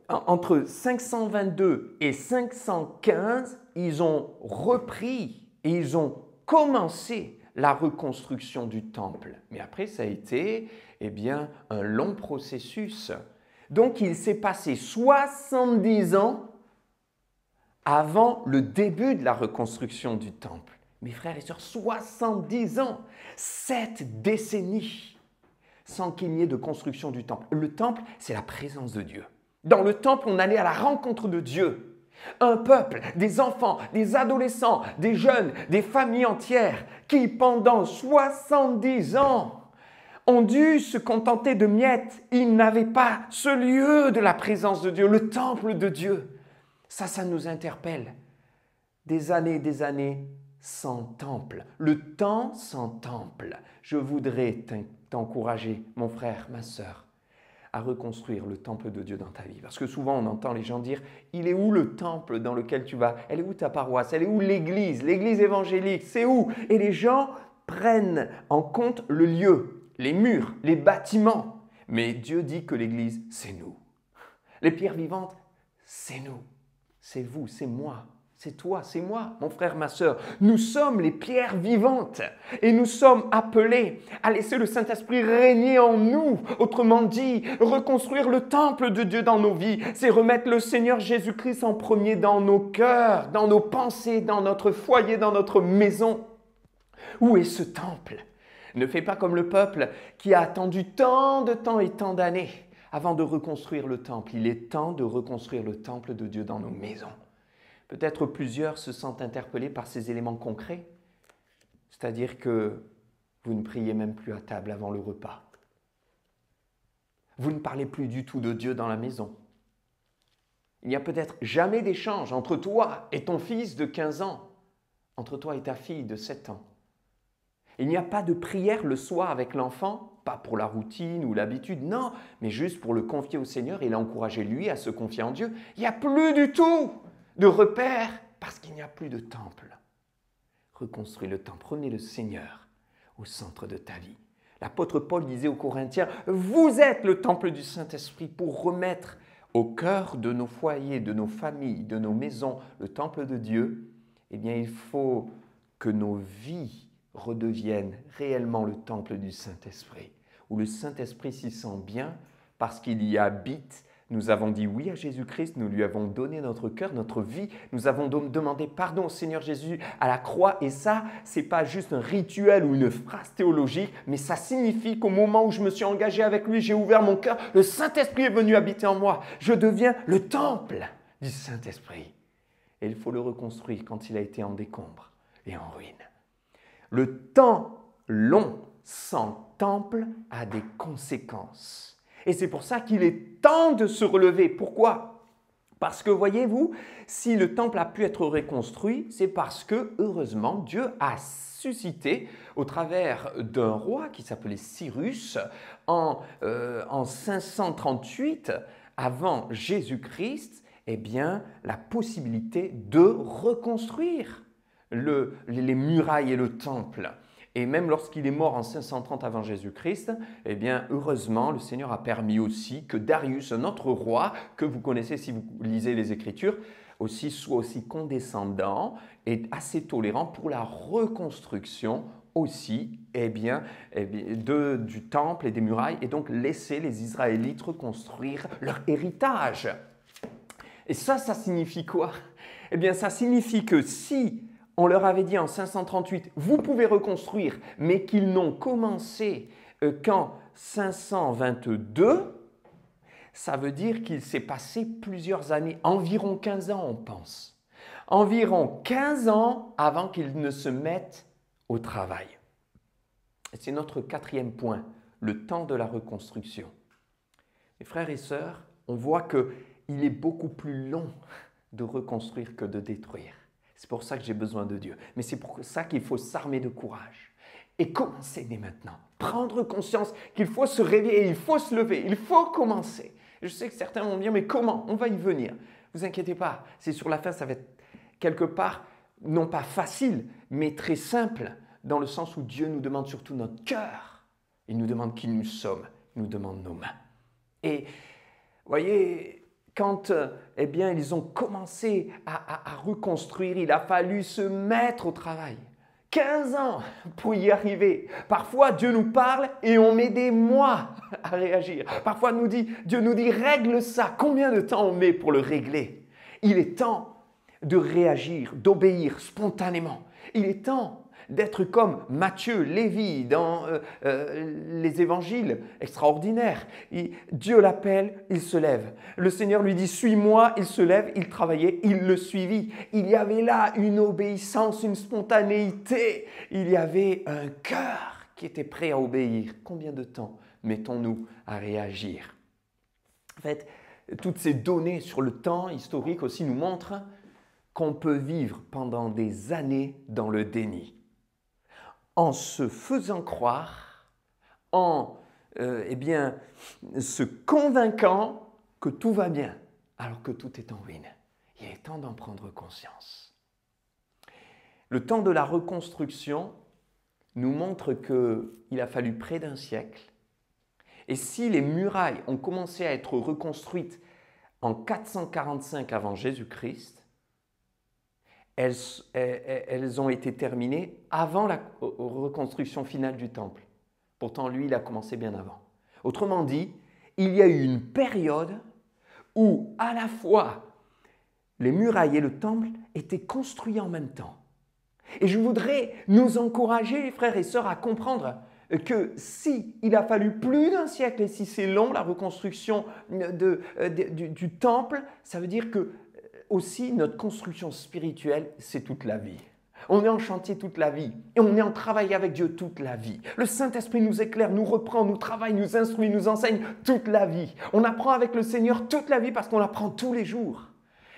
entre 522 et 515, ils ont repris et ils ont commencé la reconstruction du temple. Mais après, ça a été un long processus. Donc, il s'est passé 70 ans avant le début de la reconstruction du temple. Mes frères et sœurs, 70 ans, 7 décennies sans qu'il n'y ait de construction du temple. Le temple, c'est la présence de Dieu. Dans le temple, on allait à la rencontre de Dieu. Un peuple, des enfants, des adolescents, des jeunes, des familles entières qui, pendant 70 ans, ont dû se contenter de miettes. Ils n'avaient pas ce lieu de la présence de Dieu, le temple de Dieu. Ça nous interpelle. Des années sans temple. Le temps sans temple. Je voudrais t'encourager, mon frère, ma sœur, à reconstruire le temple de Dieu dans ta vie. Parce que souvent, on entend les gens dire, il est où le temple dans lequel tu vas? Elle est où ta paroisse? Elle est où l'église? L'église évangélique, c'est où? Et les gens prennent en compte le lieu, les murs, les bâtiments. Mais Dieu dit que l'église, c'est nous. Les pierres vivantes, c'est nous. C'est vous, c'est moi. C'est toi, c'est moi, mon frère, ma sœur. Nous sommes les pierres vivantes et nous sommes appelés à laisser le Saint-Esprit régner en nous. Autrement dit, reconstruire le temple de Dieu dans nos vies, c'est remettre le Seigneur Jésus-Christ en premier dans nos cœurs, dans nos pensées, dans notre foyer, dans notre maison. Où est ce temple? Ne fais pas comme le peuple qui a attendu tant de temps et tant d'années avant de reconstruire le temple. Il est temps de reconstruire le temple de Dieu dans nos maisons. Peut-être plusieurs se sentent interpellés par ces éléments concrets, c'est-à-dire que vous ne priez même plus à table avant le repas. Vous ne parlez plus du tout de Dieu dans la maison. Il n'y a peut-être jamais d'échange entre toi et ton fils de 15 ans, entre toi et ta fille de 7 ans. Il n'y a pas de prière le soir avec l'enfant, pas pour la routine ou l'habitude, non, mais juste pour le confier au Seigneur et l'encourager lui à se confier en Dieu. Il n'y a plus du tout de repères parce qu'il n'y a plus de temple. Reconstruis le temple, prenez le Seigneur au centre de ta vie. L'apôtre Paul disait aux Corinthiens, vous êtes le temple du Saint-Esprit pour remettre au cœur de nos foyers, de nos familles, de nos maisons, le temple de Dieu. Eh bien, il faut que nos vies redeviennent réellement le temple du Saint-Esprit, où le Saint-Esprit s'y sent bien parce qu'il y habite. Nous avons dit oui à Jésus-Christ, nous lui avons donné notre cœur, notre vie. Nous avons demandé pardon au Seigneur Jésus à la croix. Et ça, ce n'est pas juste un rituel ou une phrase théologique, mais ça signifie qu'au moment où je me suis engagé avec lui, j'ai ouvert mon cœur, le Saint-Esprit est venu habiter en moi. Je deviens le temple du Saint-Esprit. Et il faut le reconstruire quand il a été en décombre et en ruine. Le temps long sans temple a des conséquences. Et c'est pour ça qu'il est temps de se relever. Pourquoi? Parce que, voyez-vous, si le temple a pu être reconstruit, c'est parce que, heureusement, Dieu a suscité, au travers d'un roi qui s'appelait Cyrus, en 538, avant Jésus-Christ, eh bien, la possibilité de reconstruire les murailles et le temple. Et même lorsqu'il est mort en 530 avant Jésus-Christ, eh bien, heureusement, le Seigneur a permis aussi que Darius, un autre roi, que vous connaissez si vous lisez les Écritures, aussi soit aussi condescendant et assez tolérant pour la reconstruction aussi du temple et des murailles, et donc laisser les Israélites reconstruire leur héritage. Et ça signifie quoi? Eh bien, ça signifie que si on leur avait dit en 538, vous pouvez reconstruire, mais qu'ils n'ont commencé qu'en 522, ça veut dire qu'il s'est passé plusieurs années, environ 15 ans on pense. Environ 15 ans avant qu'ils ne se mettent au travail. C'est notre 4e point, le temps de la reconstruction. Mes frères et sœurs, on voit qu'il est beaucoup plus long de reconstruire que de détruire. C'est pour ça que j'ai besoin de Dieu. Mais c'est pour ça qu'il faut s'armer de courage et commencer dès maintenant. Prendre conscience qu'il faut se réveiller, il faut se lever, il faut commencer. Je sais que certains vont me dire, mais comment? On va y venir. Ne vous inquiétez pas, c'est sur la fin, ça va être quelque part, non pas facile, mais très simple, dans le sens où Dieu nous demande surtout notre cœur. Il nous demande qui nous sommes, il nous demande nos mains. Et voyez, quand ils ont commencé à reconstruire, il a fallu se mettre au travail. 15 ans pour y arriver. Parfois, Dieu nous parle et on met des mois à réagir. Parfois, Dieu nous dit, règle ça. Combien de temps on met pour le régler? Il est temps de réagir, d'obéir spontanément. Il est temps d'être comme Matthieu, Lévi dans les évangiles extraordinaires. Dieu l'appelle, il se lève. Le Seigneur lui dit, suis-moi, il se lève, il travaillait, il le suivit. Il y avait là une obéissance, une spontanéité. Il y avait un cœur qui était prêt à obéir. Combien de temps mettons-nous à réagir? En fait, toutes ces données sur le temps historique aussi nous montrent qu'on peut vivre pendant des années dans le déni, en se faisant croire, en se convainquant que tout va bien, alors que tout est en ruine. Il est temps d'en prendre conscience. Le temps de la reconstruction nous montre qu'il a fallu près d'1 siècle. Et si les murailles ont commencé à être reconstruites en 445 avant Jésus-Christ, elles ont été terminées avant la reconstruction finale du temple. Pourtant, lui, il a commencé bien avant. Autrement dit, il y a eu une période où à la fois les murailles et le temple étaient construits en même temps. Et je voudrais nous encourager, frères et sœurs, à comprendre que si il a fallu plus d'1 siècle et si c'est long la reconstruction du temple, ça veut dire que aussi notre construction spirituelle, c'est toute la vie. On est en chantier toute la vie et on est en travail avec Dieu toute la vie. Le Saint-Esprit nous éclaire, nous reprend, nous travaille, nous instruit, nous enseigne toute la vie. On apprend avec le Seigneur toute la vie parce qu'on apprend tous les jours.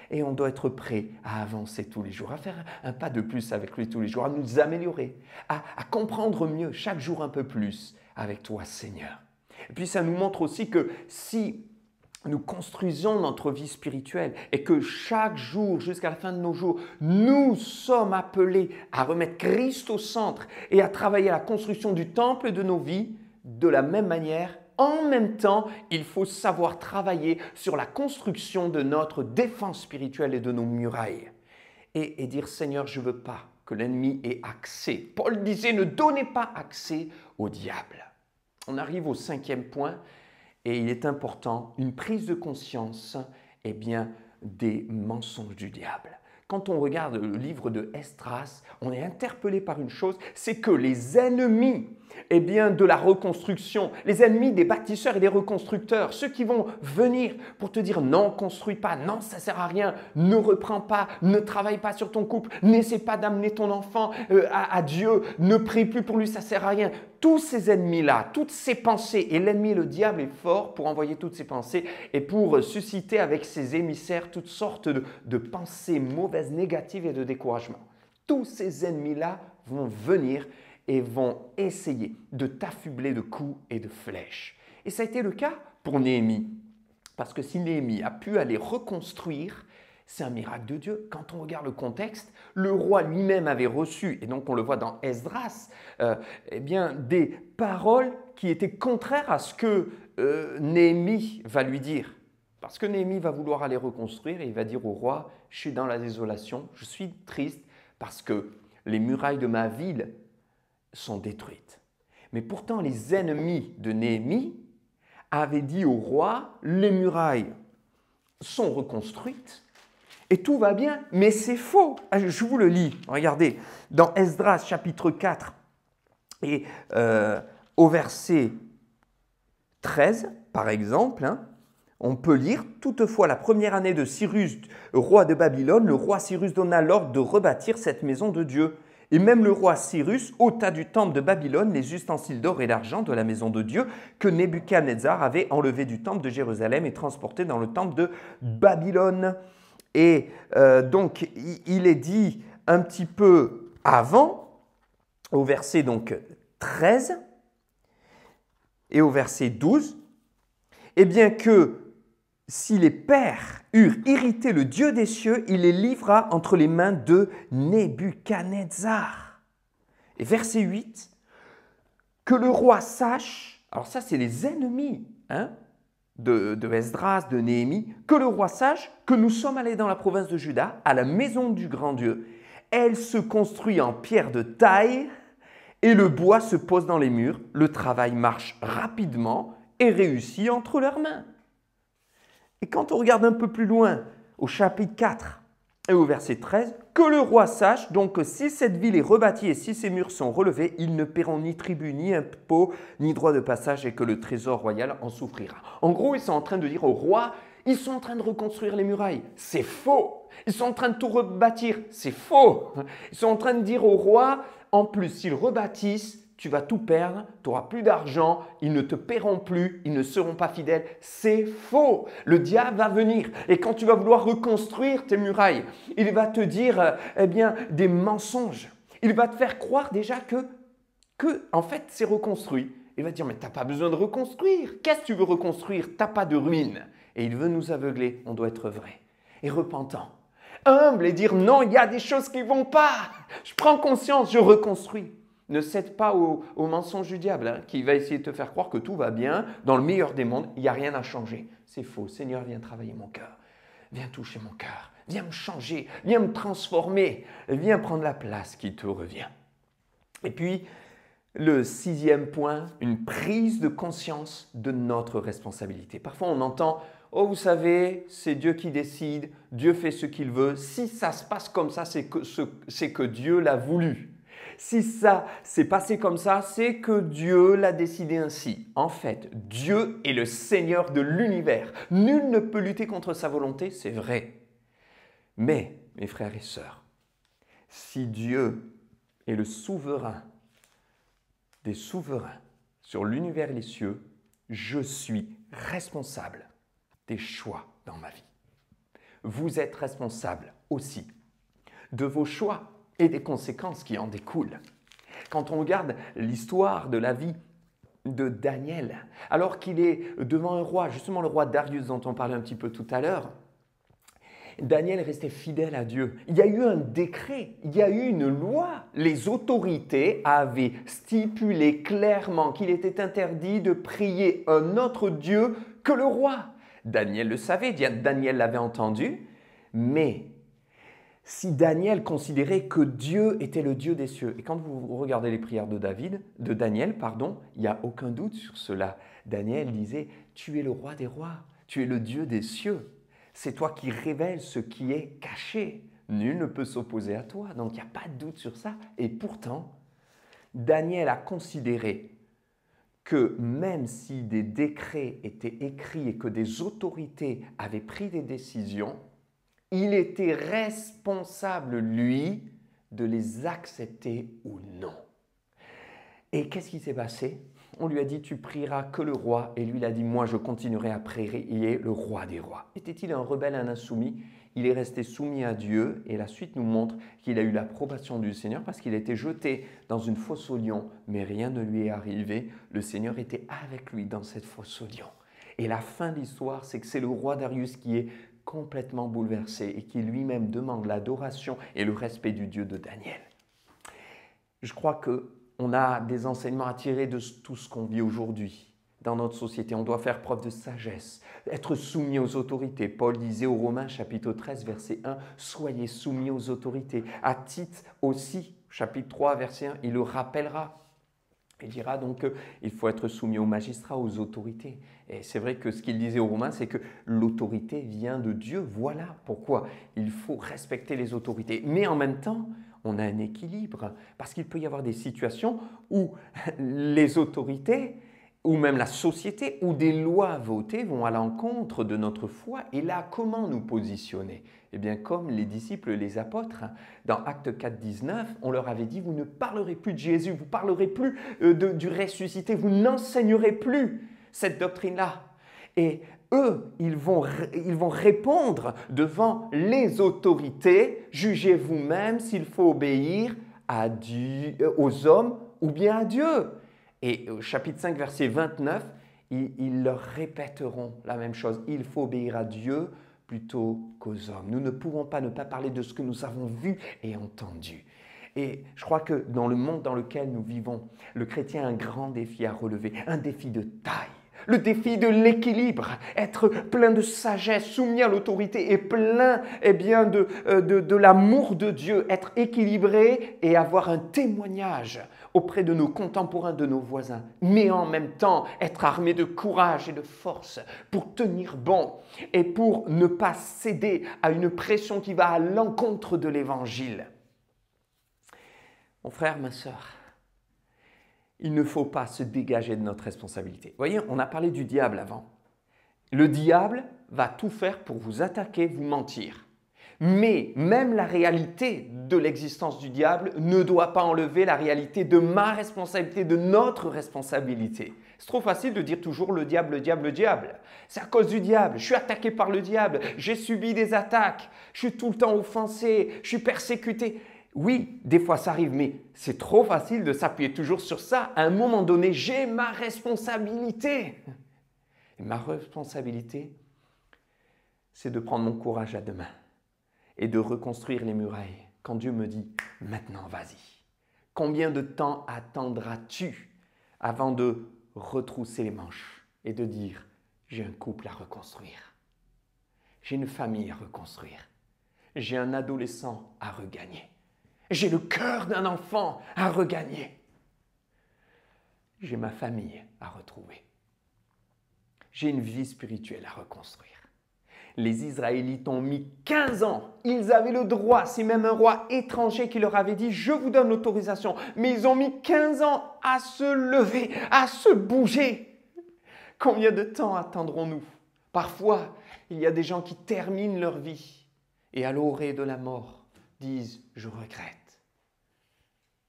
Et on doit être prêt à avancer tous les jours, à faire un pas de plus avec lui tous les jours, à nous améliorer, à comprendre mieux chaque jour un peu plus avec toi, Seigneur. Et puis ça nous montre aussi que si nous construisons notre vie spirituelle et que chaque jour, jusqu'à la fin de nos jours, nous sommes appelés à remettre Christ au centre et à travailler à la construction du temple de nos vies, de la même manière, en même temps, il faut savoir travailler sur la construction de notre défense spirituelle et de nos murailles. Et dire, Seigneur, je ne veux pas que l'ennemi ait accès. Paul disait, ne donnez pas accès au diable. On arrive au 5e point et il est important, une prise de conscience des mensonges du diable. Quand on regarde le livre de Esdras, on est interpellé par une chose, c'est que les ennemis de la reconstruction, les ennemis des bâtisseurs et des reconstructeurs, ceux qui vont venir pour te dire non, construis pas, non, ça sert à rien, ne reprends pas, ne travaille pas sur ton couple, n'essaie pas d'amener ton enfant à Dieu, ne prie plus pour lui, ça sert à rien. Tous ces ennemis-là, toutes ces pensées, et l'ennemi, le diable, est fort pour envoyer toutes ces pensées et pour susciter avec ses émissaires toutes sortes de pensées mauvaises, négatives et de découragement. Tous ces ennemis-là vont venir et vont essayer de t'affubler de coups et de flèches. Et ça a été le cas pour Néhémie. Parce que si Néhémie a pu aller reconstruire, c'est un miracle de Dieu. Quand on regarde le contexte, le roi lui-même avait reçu, et donc on le voit dans Esdras, des paroles qui étaient contraires à ce que Néhémie va lui dire. Parce que Néhémie va vouloir aller reconstruire et il va dire au roi, je suis dans la désolation, je suis triste parce que les murailles de ma ville sont détruites. Mais pourtant, les ennemis de Néhémie avaient dit au roi, les murailles sont reconstruites et tout va bien, mais c'est faux. Je vous le lis, regardez, dans Esdras chapitre 4 et au verset 13, par exemple, on peut lire « Toutefois, la première année de Cyrus, roi de Babylone, le roi Cyrus donna l'ordre de rebâtir cette maison de Dieu. Et même le roi Cyrus ôta du temple de Babylone les ustensiles d'or et d'argent de la maison de Dieu que Nebuchadnezzar avait enlevé du temple de Jérusalem et transporté dans le temple de Babylone. » Et donc, il est dit un petit peu avant, au verset 13 et au verset 12, « Eh bien que si les pères eurent irrité le Dieu des cieux, il les livra entre les mains de Nebuchadnezzar. » Et verset 8, « Que le roi sache, alors ça c'est les ennemis de Esdras, de Néhémie, que le roi sache que nous sommes allés dans la province de Juda, à la maison du grand Dieu. Elle se construit en pierre de taille et le bois se pose dans les murs. Le travail marche rapidement et réussit entre leurs mains. » Et quand on regarde un peu plus loin, au chapitre 4 et au verset 13, « Que le roi sache donc que si cette ville est rebâtie et si ses murs sont relevés, ils ne paieront ni tribut, ni impôt, ni droit de passage et que le trésor royal en souffrira. » En gros, ils sont en train de dire au roi, ils sont en train de reconstruire les murailles. C'est faux. Ils sont en train de tout rebâtir. C'est faux. Ils sont en train de dire au roi, en plus, s'ils rebâtissent, tu vas tout perdre, tu n'auras plus d'argent, ils ne te paieront plus, ils ne seront pas fidèles. C'est faux. Le diable va venir et quand tu vas vouloir reconstruire tes murailles, il va te dire des mensonges. Il va te faire croire déjà que en fait, c'est reconstruit. Il va te dire, mais tu n'as pas besoin de reconstruire. Qu'est-ce que tu veux reconstruire? Tu n'as pas de ruine. Et il veut nous aveugler. On doit être vrai et repentant. Humble et dire, non, il y a des choses qui ne vont pas. Je prends conscience, je reconstruis. Ne cède pas au mensonge du diable qui va essayer de te faire croire que tout va bien. Dans le meilleur des mondes, il n'y a rien à changer. C'est faux. Seigneur, viens travailler mon cœur. Viens toucher mon cœur. Viens me changer. Viens me transformer. Viens prendre la place qui te revient. Et puis, le 6e point, une prise de conscience de notre responsabilité. Parfois, on entend « Oh, vous savez, c'est Dieu qui décide, Dieu fait ce qu'il veut. Si ça se passe comme ça, c'est que Dieu l'a voulu. Si ça s'est passé comme ça, c'est que Dieu l'a décidé ainsi. » En fait, Dieu est le Seigneur de l'univers. Nul ne peut lutter contre sa volonté, c'est vrai. Mais, mes frères et sœurs, si Dieu est le souverain des souverains sur l'univers et les cieux, je suis responsable des choix dans ma vie. Vous êtes responsable aussi de vos choix et des conséquences qui en découlent. Quand on regarde l'histoire de la vie de Daniel, alors qu'il est devant un roi, justement le roi Darius dont on parlait un petit peu tout à l'heure, Daniel restait fidèle à Dieu. Il y a eu un décret, il y a eu une loi. Les autorités avaient stipulé clairement qu'il était interdit de prier un autre Dieu que le roi. Daniel le savait, Daniel l'avait entendu, mais si Daniel considérait que Dieu était le Dieu des cieux, et quand vous regardez les prières de Daniel, il n'y a aucun doute sur cela. Daniel disait, tu es le roi des rois, tu es le Dieu des cieux. C'est toi qui révèles ce qui est caché. Nul ne peut s'opposer à toi. Donc, il n'y a pas de doute sur ça. Et pourtant, Daniel a considéré que même si des décrets étaient écrits et que des autorités avaient pris des décisions, il était responsable, lui, de les accepter ou non. Et qu'est-ce qui s'est passé? On lui a dit, tu prieras que le roi. Et lui, il a dit, moi, je continuerai à prier le roi des rois. Était-il un rebelle, un insoumis? Il est resté soumis à Dieu. Et la suite nous montre qu'il a eu l'approbation du Seigneur parce qu'il a été jeté dans une fosse aux lions. Mais rien ne lui est arrivé. Le Seigneur était avec lui dans cette fosse aux lions. Et la fin de l'histoire, c'est que c'est le roi Darius qui est complètement bouleversé et qui lui-même demande l'adoration et le respect du Dieu de Daniel. Je crois qu'on a des enseignements à tirer de tout ce qu'on vit aujourd'hui dans notre société. On doit faire preuve de sagesse, être soumis aux autorités. Paul disait aux Romains, chapitre 13, verset 1, « Soyez soumis aux autorités ». À Tite aussi, chapitre 3, verset 1, il le rappellera. Il dira donc qu'il faut être soumis aux magistrats, aux autorités. Et c'est vrai que ce qu'il disait aux Romains, c'est que l'autorité vient de Dieu. Voilà pourquoi il faut respecter les autorités. Mais en même temps, on a un équilibre parce qu'il peut y avoir des situations où les autorités ou même la société ou des lois votées vont à l'encontre de notre foi. Et là, comment nous positionner? Eh bien, comme les disciples, les apôtres, dans Actes 4, 19, on leur avait dit, vous ne parlerez plus de Jésus, vous ne parlerez plus du ressuscité, vous n'enseignerez plus cette doctrine-là. Et eux, ils vont répondre devant les autorités, jugez vous-même s'il faut obéir à Dieu, aux hommes ou bien à Dieu. Et au chapitre 5, verset 29, ils leur répéteront la même chose. Il faut obéir à Dieu plutôt qu'aux hommes. Nous ne pouvons pas ne pas parler de ce que nous avons vu et entendu. Et je crois que dans le monde dans lequel nous vivons, le chrétien a un grand défi à relever, un défi de taille. Le défi de l'équilibre, être plein de sagesse, soumis à l'autorité et plein de l'amour de Dieu, être équilibré et avoir un témoignage auprès de nos contemporains, de nos voisins, mais en même temps être armé de courage et de force pour tenir bon et pour ne pas céder à une pression qui va à l'encontre de l'Évangile. Mon frère, ma sœur, il ne faut pas se dégager de notre responsabilité. Vous voyez, on a parlé du diable avant. Le diable va tout faire pour vous attaquer, vous mentir. Mais même la réalité de l'existence du diable ne doit pas enlever la réalité de ma responsabilité, de notre responsabilité. C'est trop facile de dire toujours le diable, le diable, le diable. C'est à cause du diable, je suis attaqué par le diable, j'ai subi des attaques, je suis tout le temps offensé, je suis persécuté. Oui, des fois ça arrive, mais c'est trop facile de s'appuyer toujours sur ça. À un moment donné, j'ai ma responsabilité. Et ma responsabilité, c'est de prendre mon courage à deux mains et de reconstruire les murailles quand Dieu me dit « maintenant vas-y ». Combien de temps attendras-tu avant de retrousser les manches et de dire « j'ai un couple à reconstruire, j'ai une famille à reconstruire, j'ai un adolescent à regagner, j'ai le cœur d'un enfant à regagner, j'ai ma famille à retrouver, j'ai une vie spirituelle à reconstruire ». Les Israélites ont mis 15 ans. Ils avaient le droit, c'est même un roi étranger qui leur avait dit « je vous donne l'autorisation ». Mais ils ont mis 15 ans à se lever, à se bouger. Combien de temps attendrons-nous? Parfois, il y a des gens qui terminent leur vie et à l'orée de la mort disent « je regrette.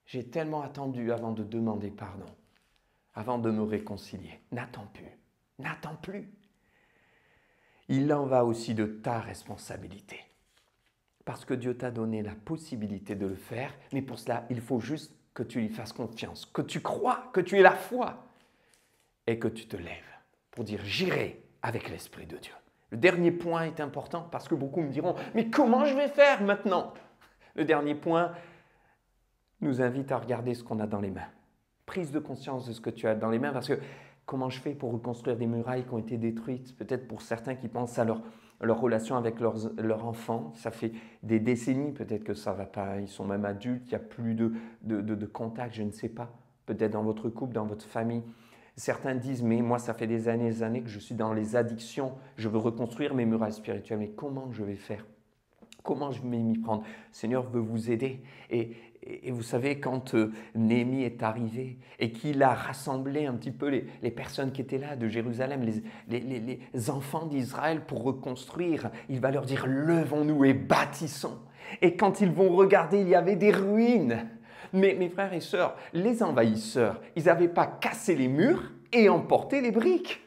J'ai tellement attendu avant de demander pardon, avant de me réconcilier. N'attends plus, n'attends plus ». Il en va aussi de ta responsabilité. Parce que Dieu t'a donné la possibilité de le faire, mais pour cela, il faut juste que tu lui fasses confiance, que tu crois, que tu aies la foi et que tu te lèves pour dire « j'irai avec l'Esprit de Dieu ». Le dernier point est important parce que beaucoup me diront « mais comment je vais faire maintenant ?» Le dernier point nous invite à regarder ce qu'on a dans les mains. Prise de conscience de ce que tu as dans les mains parce que comment je fais pour reconstruire des murailles qui ont été détruites? Peut-être pour certains qui pensent à leur relation avec leurs enfants. Ça fait des décennies, peut-être que ça ne va pas. Ils sont même adultes, il n'y a plus de contact, je ne sais pas. Peut-être dans votre couple, dans votre famille. Certains disent, mais moi, ça fait des années que je suis dans les addictions. Je veux reconstruire mes murailles spirituelles. Mais comment je vais faire? Comment je vais m'y prendre? Le Seigneur veut vous aider. Et vous savez, quand Néhémie est arrivé et qu'il a rassemblé un petit peu les personnes qui étaient là de Jérusalem, les enfants d'Israël pour reconstruire, il va leur dire « levons-nous et bâtissons ». Et quand ils vont regarder, il y avait des ruines. Mais mes frères et sœurs, les envahisseurs, ils n'avaient pas cassé les murs et emporté les briques.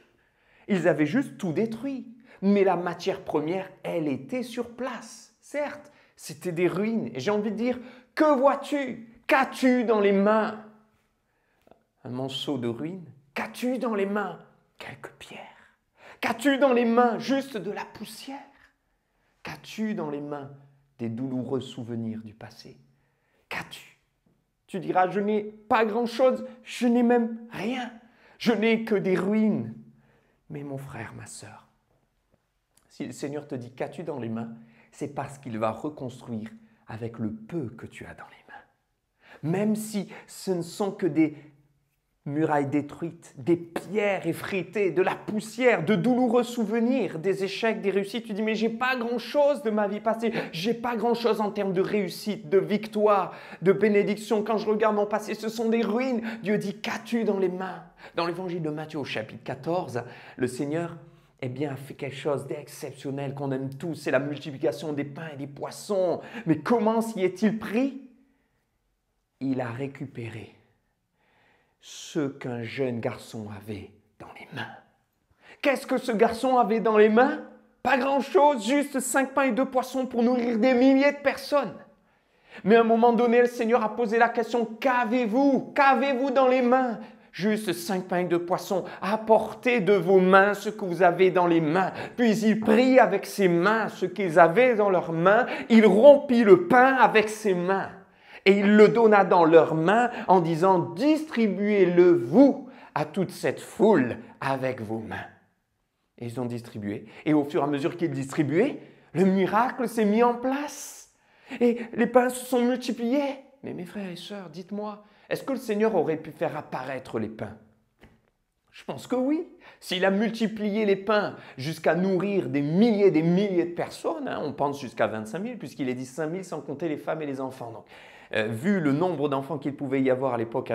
Ils avaient juste tout détruit. Mais la matière première, elle était sur place. Certes, c'était des ruines. Et j'ai envie de dire, que vois-tu? Qu'as-tu dans les mains? Un monceau de ruines? Qu'as-tu dans les mains? Quelques pierres. Qu'as-tu dans les mains? Juste de la poussière. Qu'as-tu dans les mains? Des douloureux souvenirs du passé. Qu'as-tu? Tu diras, je n'ai pas grand-chose, je n'ai même rien. Je n'ai que des ruines. Mais mon frère, ma sœur, si le Seigneur te dit, qu'as-tu dans les mains? C'est parce qu'il va reconstruire avec le peu que tu as dans les mains. Même si ce ne sont que des murailles détruites, des pierres effritées, de la poussière, de douloureux souvenirs, des échecs, des réussites. Tu dis, mais j'ai pas grand-chose de ma vie passée. J'ai pas grand-chose en termes de réussite, de victoire, de bénédiction. Quand je regarde mon passé, ce sont des ruines. Dieu dit, qu'as-tu dans les mains? Dans l'évangile de Matthieu au chapitre 14, le Seigneur a fait quelque chose d'exceptionnel qu'on aime tous. C'est la multiplication des pains et des poissons. Mais comment s'y est-il pris? Il a récupéré ce qu'un jeune garçon avait dans les mains. Qu'est-ce que ce garçon avait dans les mains? Pas grand-chose, juste 5 pains et 2 poissons pour nourrir des milliers de personnes. Mais à un moment donné, le Seigneur a posé la question, qu'avez-vous? Qu'avez-vous dans les mains? Juste 5 pains et 2 poissons. Apportez de vos mains ce que vous avez dans les mains. Puis il prit avec ses mains ce qu'ils avaient dans leurs mains. Il rompit le pain avec ses mains. Et il le donna dans leurs mains en disant, distribuez-le vous à toute cette foule avec vos mains. Et ils ont distribué. Et au fur et à mesure qu'ils distribuaient, le miracle s'est mis en place. Et les pains se sont multipliés. Mais mes frères et sœurs, dites-moi, est-ce que le Seigneur aurait pu faire apparaître les pains? Je pense que oui. S'il a multiplié les pains jusqu'à nourrir des milliers de personnes, on pense jusqu'à 25 000, puisqu'il est dit 5 000 sans compter les femmes et les enfants. Donc, vu le nombre d'enfants qu'il pouvait y avoir à l'époque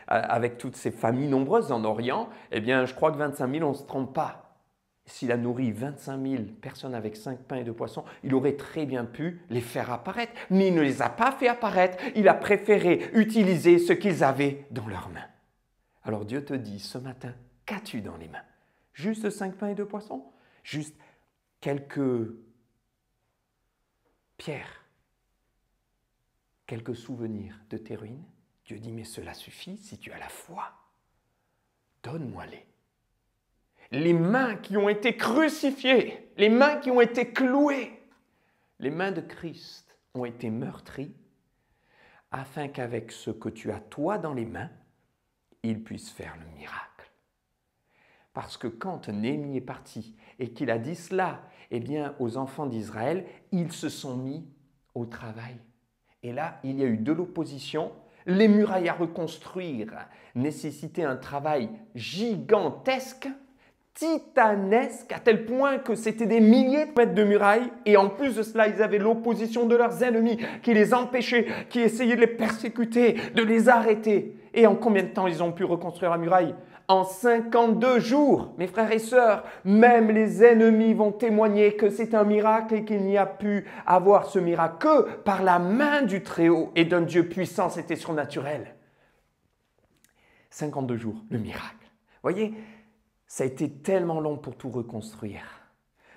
avec toutes ces familles nombreuses en Orient, eh bien, je crois que 25 000, on ne se trompe pas. s'il a nourri 25 000 personnes avec 5 pains et 2 poissons, il aurait très bien pu les faire apparaître. Mais il ne les a pas fait apparaître. Il a préféré utiliser ce qu'ils avaient dans leurs mains. Alors Dieu te dit ce matin, qu'as-tu dans les mains? Juste 5 pains et 2 poissons? Juste quelques pierres? Quelques souvenirs de tes ruines? Dieu dit, mais cela suffit si tu as la foi. Donne-moi-les. Les mains qui ont été crucifiées, les mains qui ont été clouées, les mains de Christ ont été meurtries afin qu'avec ce que tu as toi dans les mains, il puisse faire le miracle. Parce que quand Néhémie est parti et qu'il a dit cela, eh bien, aux enfants d'Israël, ils se sont mis au travail. Et là, il y a eu de l'opposition. Les murailles à reconstruire nécessitaient un travail gigantesque, titanesque, à tel point que c'était des milliers de mètres de murailles. Et en plus de cela, ils avaient l'opposition de leurs ennemis qui les empêchaient, qui essayaient de les persécuter, de les arrêter. Et en combien de temps ils ont pu reconstruire la muraille? En 52 jours, mes frères et sœurs, même les ennemis vont témoigner que c'est un miracle et qu'il n'y a pu avoir ce miracle que par la main du Très-Haut et d'un Dieu puissant, c'était surnaturel. 52 jours, le miracle. Voyez, ça a été tellement long pour tout reconstruire,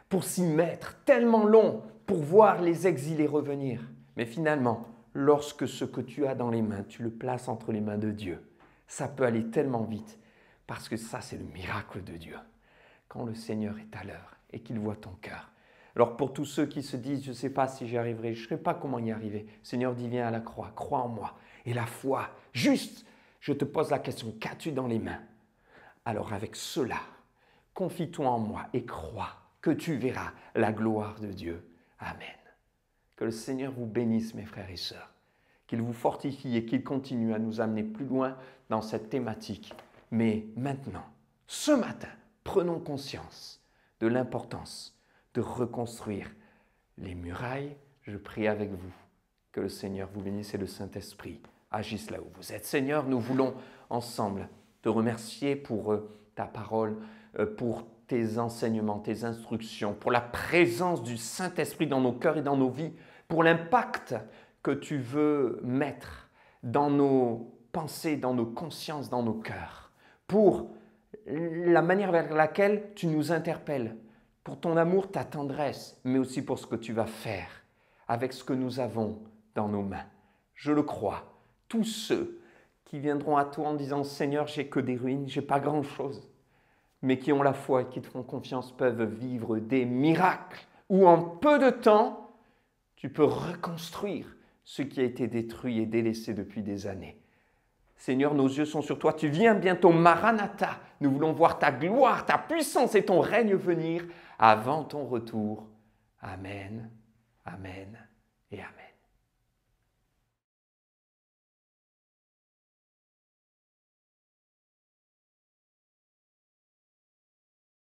pour s'y mettre, tellement long pour voir les exilés revenir. Mais finalement, lorsque ce que tu as dans les mains, tu le places entre les mains de Dieu, ça peut aller tellement vite. Parce que ça, c'est le miracle de Dieu. Quand le Seigneur est à l'heure et qu'il voit ton cœur. Alors pour tous ceux qui se disent, je ne sais pas si j'y arriverai, je ne sais pas comment y arriver. Le Seigneur dit, viens à la croix, crois en moi. Et la foi, juste, je te pose la question, qu'as-tu dans les mains? Alors avec cela, confie-toi en moi et crois que tu verras la gloire de Dieu. Amen. Que le Seigneur vous bénisse, mes frères et sœurs. Qu'il vous fortifie et qu'il continue à nous amener plus loin dans cette thématique. Mais maintenant, ce matin, prenons conscience de l'importance de reconstruire les murailles. Je prie avec vous que le Seigneur vous bénisse et le Saint-Esprit agisse là où vous êtes. Seigneur, nous voulons ensemble te remercier pour ta parole, pour tes enseignements, tes instructions, pour la présence du Saint-Esprit dans nos cœurs et dans nos vies, pour l'impact que tu veux mettre dans nos pensées, dans nos consciences, dans nos cœurs. Pour la manière vers laquelle tu nous interpelles, pour ton amour, ta tendresse, mais aussi pour ce que tu vas faire avec ce que nous avons dans nos mains. Je le crois, tous ceux qui viendront à toi en disant « Seigneur, j'ai que des ruines, j'ai pas grand-chose », mais qui ont la foi et qui te font confiance peuvent vivre des miracles où en peu de temps, tu peux reconstruire ce qui a été détruit et délaissé depuis des années. Seigneur, nos yeux sont sur toi. Tu viens bientôt, Maranatha. Nous voulons voir ta gloire, ta puissance et ton règne venir avant ton retour. Amen, amen et amen.